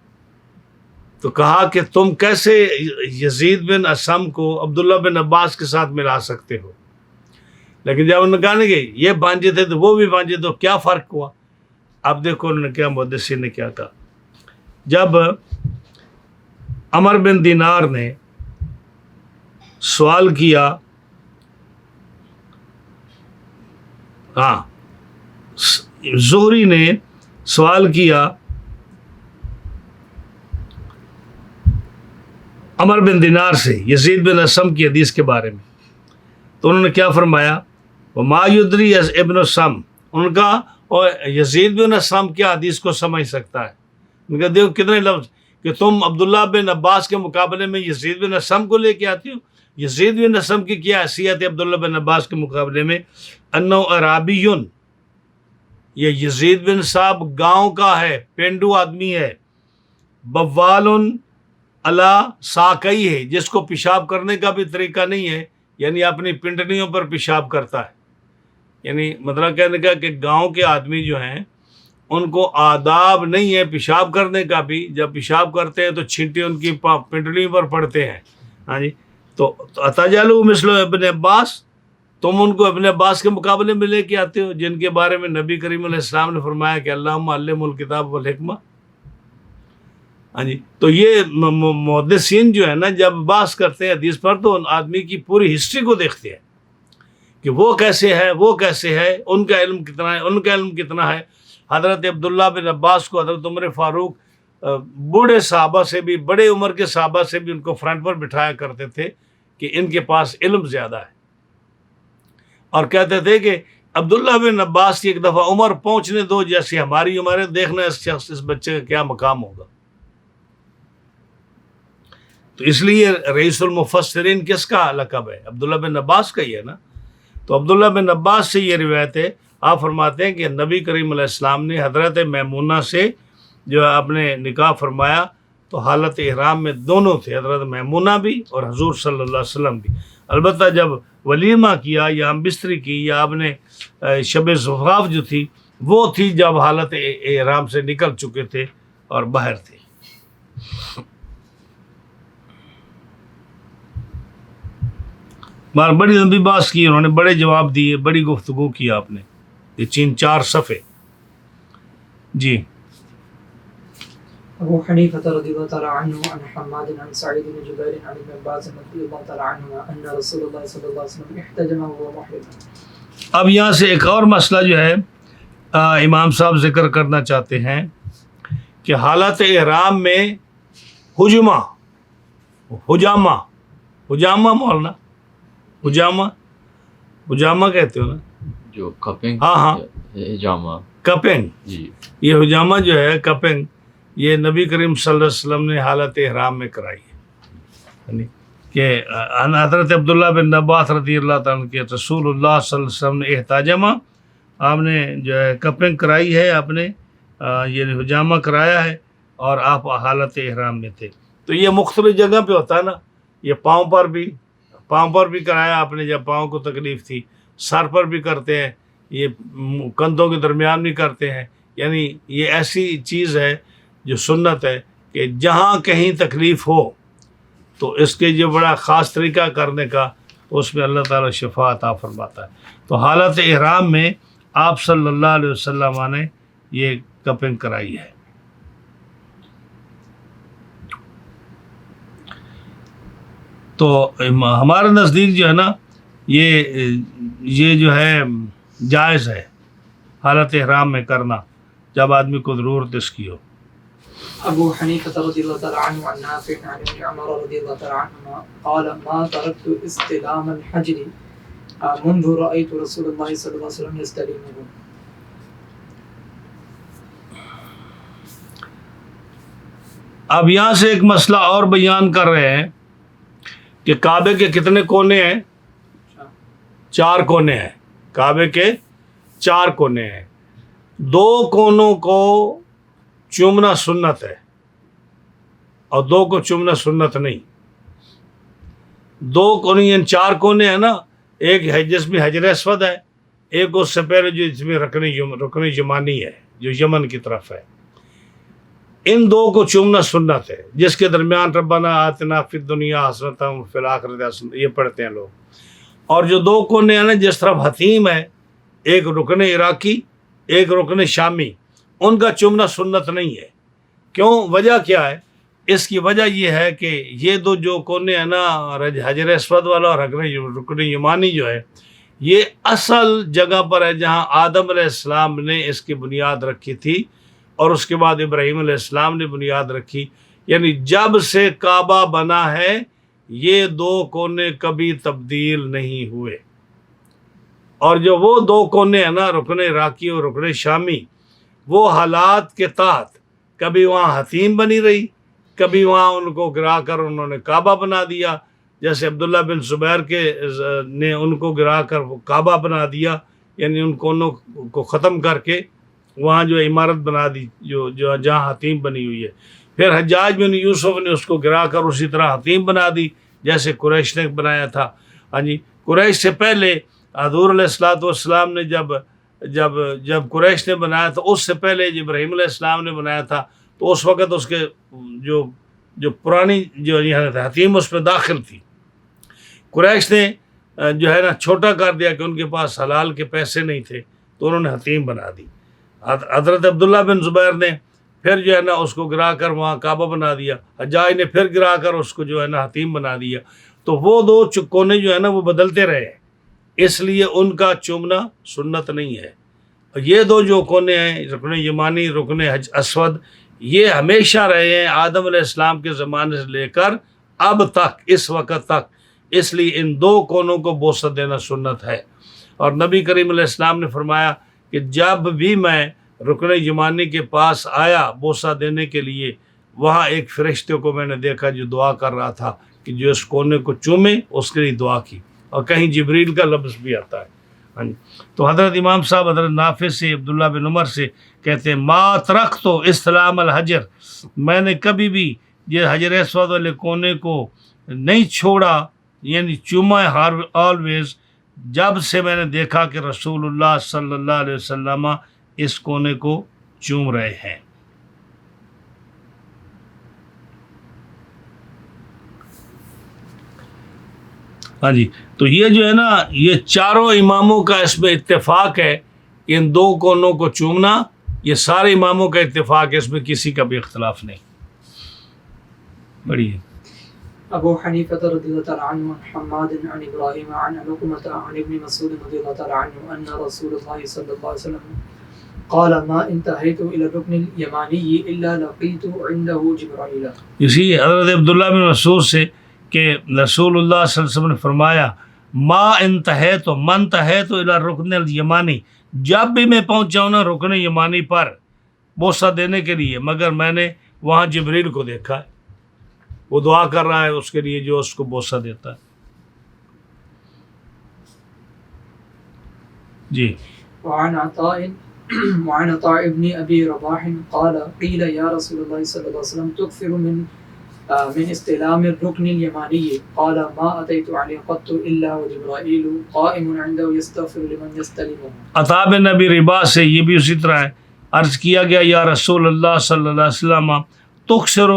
تو کہا کہ تم کیسے یزید بن اسم کو عبداللہ بن عباس کے ساتھ ملا سکتے ہو؟ لیکن جب انہوں نے کہا کہ یہ بانجے تھے تو وہ بھی بانجے، تو کیا فرق ہوا؟ اب دیکھو انہوں نے کیا، محدثین نے کیا کہا، جب عمر بن دینار نے سوال کیا، ہاں زہری نے سوال کیا عمر بن دینار سے یزید بن اسم کی حدیث کے بارے میں، تو انہوں نے کیا فرمایا، وما یدری ابن اسم، ان کا اور یزید بن اسم کیا حدیث کو سمجھ سکتا ہے؟ ان کا دیکھو کتنے لفظ کہ تم عبداللہ بن عباس کے مقابلے میں یزید بن اسم کو لے کے آتی ہو۔ یزید بن اسم کی کیا حیثیت ہے عبداللہ بن عباس کے مقابلے میں؟ انہ عرابیون، یہ یزید بن صاحب گاؤں کا ہے، پینڈو آدمی ہے، بوال اللہ ساکئی ہے، جس کو پیشاب کرنے کا بھی طریقہ نہیں ہے، یعنی اپنی پنڈلیوں پر پیشاب کرتا ہے، یعنی مطلب کہنے کا کہ گاؤں کے آدمی جو ہیں ان کو آداب نہیں ہے پیشاب کرنے کا بھی، جب پیشاب کرتے ہیں تو چھینٹے ان کی پنڈلیوں پر پڑتے ہیں۔ ہاں جی، تو اتجالو مثل ابن عباس، تم ان کو ابن عباس کے مقابلے میں لے کے آتے ہو، جن کے بارے میں نبی کریم علیہ السلام نے فرمایا کہ اللہم علم الکتاب والحکمہ۔ ہاں جی، تو یہ محدثین جو ہے نا جب بحث کرتے ہیں حدیث پر تو ان آدمی کی پوری ہسٹری کو دیکھتے ہیں کہ وہ کیسے ہے، وہ کیسے ہے، ان کا علم کتنا ہے، ان کا علم کتنا ہے۔ حضرت عبداللہ بن عباس کو حضرت عمر فاروق بوڑھے صحابہ سے بھی، بڑے عمر کے صحابہ سے بھی ان کو فرنٹ پر بٹھایا کرتے تھے کہ ان کے پاس علم زیادہ ہے، اور کہتے تھے کہ عبداللہ بن عباس کی ایک دفعہ عمر پہنچنے دو جیسی ہماری عمر ہے، دیکھنا اس بچے کا کیا مقام ہوگا۔ تو اس لیے رئیس المفسرین کس کا لقب ہے؟ عبداللہ بن عباس کا ہی ہے نا۔ تو عبداللہ بن عباس سے یہ روایت ہے، آپ فرماتے ہیں کہ نبی کریم علیہ السلام نے حضرت میمونہ سے جو ہے اپنے نکاح فرمایا تو حالت احرام میں دونوں تھے، حضرت میمونہ بھی اور حضور صلی اللہ علیہ وسلم بھی۔ البتہ جب ولیمہ کیا یا ہم بستری کی یا آپ نے شب زفاف جو تھی وہ تھی جب حالت احرام سے نکل چکے تھے اور باہر تھے۔ بڑی لمبی بات کی انہوں نے، بڑے جواب دیے، بڑی گفتگو کی آپ نے، یہ 3-4 صفحے۔ جی ابو حنیفہ رضی اللہ تعالی عنہ عن حماد عن سعید بن جبیر عن ابن عباس رضی اللہ تعالی عنہ ان رسول اللہ صلی اللہ علیہ وسلم احتجم وهو محرم۔ اب یہاں سے ایک اور مسئلہ جو ہے امام صاحب ذکر کرنا چاہتے ہیں کہ حالت احرام میں حجامہ مولانا حجامہ کہتے ہو نا، جو کپنگ، ہاں حجامہ، کپنگ، جی یہ حجامہ جو ہے کپنگ، یہ نبی کریم صلی اللہ علیہ وسلم نے حالت احرام میں کرائی ہے، یعنی کہ حضرت عبداللہ بن عباس رضی اللہ تعالیٰ عنہ کے رسول اللہ صلی اللہ علیہ وسلم نے احتجامہ، آپ نے جو ہے کپنگ کرائی ہے، آپ نے یہ حجامہ کرایا ہے اور آپ حالت احرام میں تھے۔ تو یہ مختلف جگہ پہ ہوتا ہے نا، یہ پاؤں پر بھی کرایا آپ نے جب پاؤں کو تکلیف تھی، سر پر بھی کرتے ہیں، یہ کندھوں کے درمیان بھی کرتے ہیں، یعنی یہ ایسی چیز ہے جو سنت ہے کہ جہاں کہیں تکلیف ہو تو اس کے جو بڑا خاص طریقہ کرنے کا تو اس میں اللہ تعالیٰ شفا عطا فرماتا ہے. تو حالت احرام میں آپ صلی اللہ علیہ وسلم نے یہ کپنگ کرائی ہے. تو ہمارے نزدیک جو ہے نا یہ جو ہے جائز ہے حالت احرام میں کرنا جب آدمی کو ضرورت اس کی ہو. ابو حنیفہ رضی اللہ تعالی عنہ عن نافع عن ابن عمر رضی اللہ تعالی عنہما قال ما تركت استلام الحجر منذ رأيت رسول اللہ صلی اللہ علیہ وسلم يستلمه. اب یہاں سے ایک مسئلہ اور بیان کر رہے ہیں کہ کعبے کے کتنے کونے ہیں؟ 4 کونے ہیں. کعبے کے 4 کونے ہیں. 2 کونوں کو چومنا سنت ہے اور 2 کو چومنا سنت نہیں. 2 کونے یعنی 4 کونے ہیں نا. ایک ہے جس میں حجر اسود ہے, ایک اس سے پہلے جو اس میں رکن یمانی ہے جو یمن کی طرف ہے. ان 2 کو چومنا سنت ہے, جس کے درمیان ربنا آتنا فی الدنیا حسنۃ وفی الآخرۃ حسنۃ یہ پڑھتے ہیں لوگ. اور جو 2 کونے ہیں نا جس طرف حتیم ہے, ایک رکن عراقی ایک رکن شامی, ان کا چومنا سنت نہیں ہے. کیوں؟ وجہ کیا ہے؟ اس کی وجہ یہ ہے کہ یہ 2 جو کونے ہیں نا حجر اسود والا اور رکن یمانی جو ہے, یہ اصل جگہ پر ہے جہاں آدم علیہ السلام نے اس کی بنیاد رکھی تھی اور اس کے بعد ابراہیم علیہ السلام نے بنیاد رکھی. یعنی جب سے کعبہ بنا ہے یہ 2 کونے کبھی تبدیل نہیں ہوئے. اور جو وہ 2 کونے ہیں نا رکن عراقی اور رکن شامی, وہ حالات کے تحت کبھی وہاں حتیم بنی رہی, کبھی وہاں ان کو گرا کر انہوں نے کعبہ بنا دیا. جیسے عبداللہ بن زبیر نے ان کو گرا کر وہ کعبہ بنا دیا, یعنی ان کونوں کو ختم کر کے وہاں جو عمارت بنا دی جو جہاں حتیم بنی ہوئی ہے. پھر حجاج بن یوسف نے اس کو گرا کر اسی طرح حتیم بنا دی جیسے قریش نے بنایا تھا. ہاں جی, قریش سے پہلے حضور علیہ الصلوۃ والسلام نے جب قریش نے بنایا تھا, اس سے پہلے جب ابراہیم علیہ السلام نے بنایا تھا, تو اس وقت اس کے جو پرانی جو حتیم اس میں داخل تھی. قریش نے جو ہے نا چھوٹا کر دیا کہ ان کے پاس حلال کے پیسے نہیں تھے, تو انہوں نے حتیم بنا دی. حضرت عبداللہ بن زبیر نے پھر جو ہے نا اس کو گرا کر وہاں کعبہ بنا دیا. حجاج نے پھر گرا کر اس کو جو ہے نا حتیم بنا دیا. تو وہ 2 کونے جو ہے نا وہ بدلتے رہے, اس لیے ان کا چومنا سنت نہیں ہے. یہ 2 جو کونے ہیں رکن یمانی رکن اسود, یہ ہمیشہ رہے ہیں آدم علیہ السلام کے زمانے سے لے کر اب تک, اس وقت تک. اس لیے ان 2 کونوں کو بوسہ دینا سنت ہے. اور نبی کریم علیہ السلام نے فرمایا کہ جب بھی میں رکن یمانی کے پاس آیا بوسہ دینے کے لیے, وہاں ایک فرشتے کو میں نے دیکھا جو دعا کر رہا تھا کہ جو اس کونے کو چومے اس کے لیے دعا کی, اور کہیں جبریل کا لفظ بھی آتا ہے. ہاں جی, تو حضرت امام صاحب حضرت نافع سے عبداللہ بن عمر سے کہتے ہیں ما ترکت استلام الحجر, میں نے کبھی بھی یہ حجر اسود والے کونے کو نہیں چھوڑا, یعنی چوما آلویز, جب سے میں نے دیکھا کہ رسول اللہ صلی اللہ علیہ وسلم اس کونے کو چوم رہے ہیں. ہاں جی, تو یہ جو ہے نا یہ 4 اماموں کا اس میں اتفاق ہے کہ ان 2 کونوں کو چومنا, یہ سارے اماموں کا اتفاق ہے, اس میں کسی کا بھی اختلاف نہیں. بڑی ہے. ابو حنیفہ رضی اللہ تعالی عنہ عن حماد عن ابراہیم عن علقمۃ عن ابن مسعود رضی اللہ تعالی عنہ ان رسول اللہ صلی اللہ علیہ وسلم قال ما انتهيت الى الركن اليماني الا لقيت عنده جبرائيل. اسی حضرت عبداللہ بن مسعود سے کہ رسول اللہ صلی اللہ علیہ وسلم نے فرمایا ما انتهيت الى الركن اليماني, جب بھی میں پہنچا ہوں نا رکن یمانی پر بوسہ دینے کے لیے, مگر میں نے وہاں جبریل کو دیکھا ہے, وہ دعا کر رہا ہے اس کے لیے جو اس کو بوسہ دیتا ہے. جی. وعن عطاء ابن ابي رباح قال قيل يا رسول الله صلى الله عليه وسلم تكثر من استلام الركن اليماني قال ما اتيت عليه قط الا وجبرائيل قائم عنده يستغفر لمن يستلمه. عطاء بن ابی رباح سے یہ بھی اسی طرح ہے, عرض کیا گیا یا رسول اللہ صلی اللہ علیہ وسلم تکثر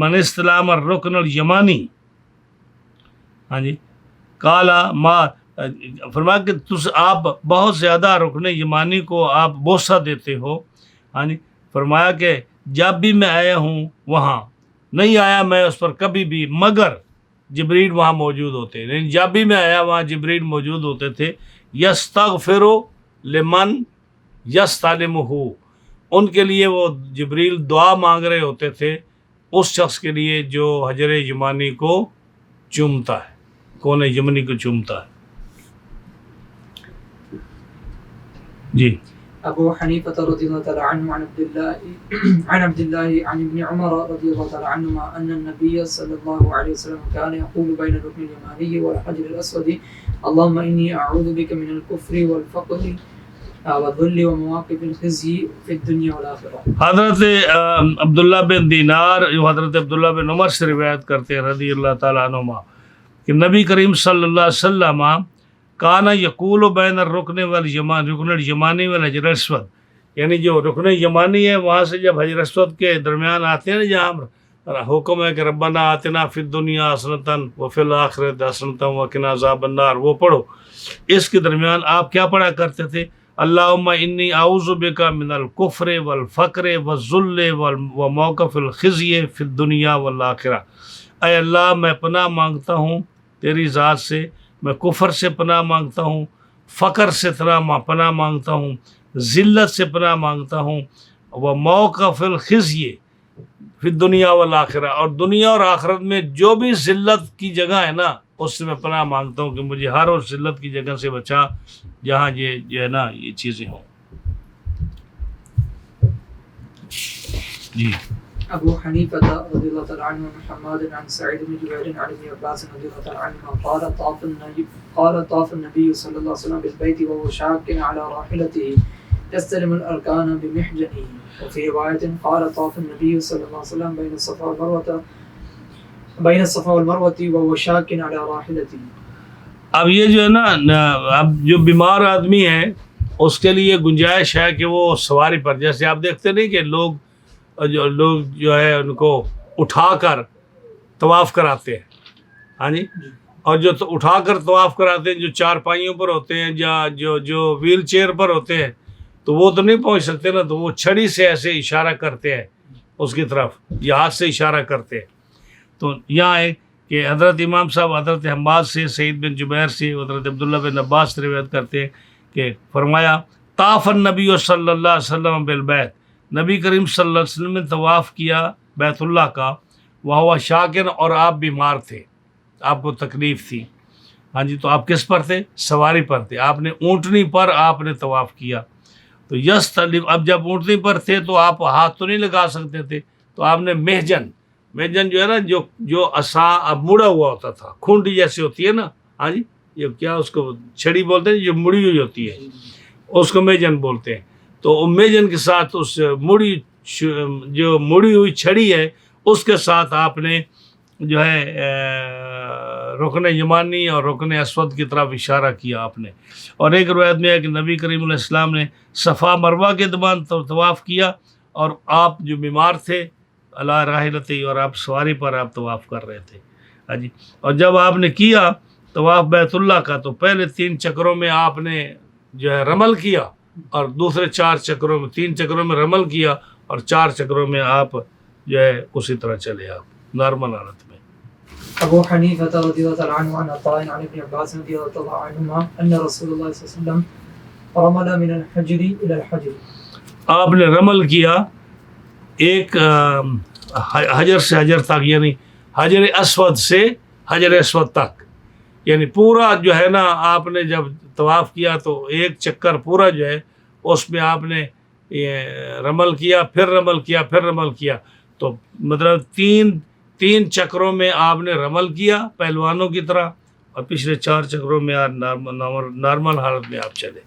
من استلام الرکن الیمانی. ہاں جی, کالا ما فرمایا کہ آپ بہت زیادہ رکن یمانی کو آپ بوسہ دیتے ہو. ہاں جی. فرمایا کہ جب بھی میں آیا ہوں وہاں نہیں آیا میں اس پر کبھی بھی مگر جبریل وہاں موجود ہوتے. یعنی جب بھی میں آیا وہاں جبریل موجود ہوتے تھے. یستغفر لمن یستلمہ، ان کے لیے وہ جبریل دعا مانگ رہے ہوتے تھے اس شخص کے لیے جو حجر یمانی کو چومتا ہے، کون یمنی کو چومتا ہے. جی. ابو حنیفہ رضی اللہ تعالی عنہ عن عبد الله عن ابن عمر رضی اللہ تعالی عنہما ان النبي صلی اللہ علیہ وسلم كان يقول بين الركن اليماني والحجر الاسود اللهم اني اعوذ بك من الكفر والفقر والذل ومواقف الخزي في الدنيا والاخره. حضرت عبداللہ بن دینار جو حضرت عبداللہ بن عمر سے روایت کرتے ہیں رضی اللہ تعالی عنہما کہ نبی کریم صلی اللہ علیہ وسلم کانا یقول بین الرکن والیمان، رکن الیمانی والحجر الاسود، یعنی جو رکن یمانی ہے وہاں سے جب حجر اسود کے درمیان آتے ہیں جہاں حکم ہے کہ ربنا آتنا فی الدنیا حسنۃ وفی الآخرۃ حسنۃ وقنا عذاب النار، وہ پڑھو. اس کے درمیان آپ کیا پڑھا کرتے تھے؟ اللہم انی اعوذ بک من الکفر والفقر والذل وموقف الخزی فی الدنیا والآخرہ. اے اللہ میں پناہ مانگتا ہوں تیری ذات سے، میں کفر سے پناہ مانگتا ہوں، فقر سے پناہ مانگتا ہوں، ذلت سے پناہ مانگتا ہوں، وہ موقف الخزی فی الدنیا والآخرہ، اور دنیا اور آخرت میں جو بھی ذلت کی جگہ ہے نا اس سے میں پناہ مانگتا ہوں کہ مجھے ہر اس ذلت کی جگہ سے بچا جہاں یہ جو ہے نا یہ چیزیں ہوں. جی. ابو حنیفہ رضی اللہ تعالی عنہ محمد عن سعید بن جبیر عن ابن عباس رضی اللہ تعالی عنہ قال طاف النبي صلی اللہ علیہ وسلم بالبيت وهو شاك على راحلته يستلم الاركان بمحجنه. وفي رواية قال طاف النبي صلی اللہ علیہ وسلم بین الصفا والمروة وهو شاك على راحلته. اب یہ جو ہے نا اب جو بیمار آدمی ہے اس کے لیے گنجائش ہے کہ وہ سواری پر، جیسے آپ دیکھتے نہیں کہ لوگ جو ہے ان کو اٹھا کر طواف کراتے ہیں. ہاں جی. اور جو اٹھا کر طواف کراتے ہیں جو چار پائیوں پر ہوتے ہیں یا جو ویل چیئر پر ہوتے ہیں تو وہ تو نہیں پہنچ سکتے نا، تو وہ چھڑی سے ایسے اشارہ کرتے ہیں اس کی طرف، یا ہاتھ سے اشارہ کرتے ہیں. تو یہاں ہے کہ حضرت امام صاحب حضرت حماد سے، سعید بن جبیر سے، حضرت عبداللہ بن عباس سے روایت کرتے ہیں کہ فرمایا طاف النبی صلی اللہ علیہ وسلم بالبیت، نبی کریم صلی اللہ علیہ وسلم نے طواف کیا بیت اللہ کا، وہو شاکن، اور آپ بیمار تھے، آپ کو تکلیف تھی. ہاں جی. تو آپ کس پر تھے؟ سواری پر تھے. آپ نے اونٹنی پر آپ نے طواف کیا. تو اب جب اونٹنی پر تھے تو آپ ہاتھ تو نہیں لگا سکتے تھے، تو آپ نے محجن جو ہے نا جو عصا اب مڑا ہوا ہوتا تھا، کھونڈی جیسی ہوتی ہے نا. ہاں جی. یہ کیا اس کو چھڑی بولتے ہیں جو مڑی ہوئی ہوتی ہے، اس کو محجن بولتے ہیں. تو میجن کے ساتھ اس جو مڑی ہوئی چھڑی ہے اس کے ساتھ آپ نے جو ہے رکن یمانی اور رکن اسود کی طرف اشارہ کیا آپ نے. اور ایک روایت میں ہے کہ نبی کریم علیہ السلام نے صفا مروہ کے درمیان طواف کیا اور آپ جو بیمار تھے علی راحلتی، اور آپ سواری پر آپ طواف کر رہے تھے. ہاں جی. اور جب آپ نے کیا طواف بیت اللہ کا تو پہلے 3 چکروں میں آپ نے جو ہے رمل کیا، اور دوسرے 4 چکروں میں 3 چکروں میں رمل کیا، اور 4 چکروں میں آپ جو ہے اسی طرح چلے آپ نارمل حالت میں. ابو حنیفہ رضی اللہ تعالی عنہ عن عطاء عن ابن عباس رضی اللہ تعالی عنہما ان رسول اللہ صلی اللہ علیہ وسلم رمل من الحجر الى الحجر، آپ نے رمل کیا ایک حجر سے حجر تک، یعنی حجر اسود سے حجر اسود تک، یعنی پورا جو ہے نا آپ نے جب طواف کیا تو ایک چکر پورا جو ہے اس میں آپ نے رمل کیا، پھر رمل کیا، پھر رمل کیا. تو مطلب تین چکروں میں آپ نے رمل کیا پہلوانوں کی طرح، اور پچھلے 4 چکروں میں نارمل حالت میں آپ چلے.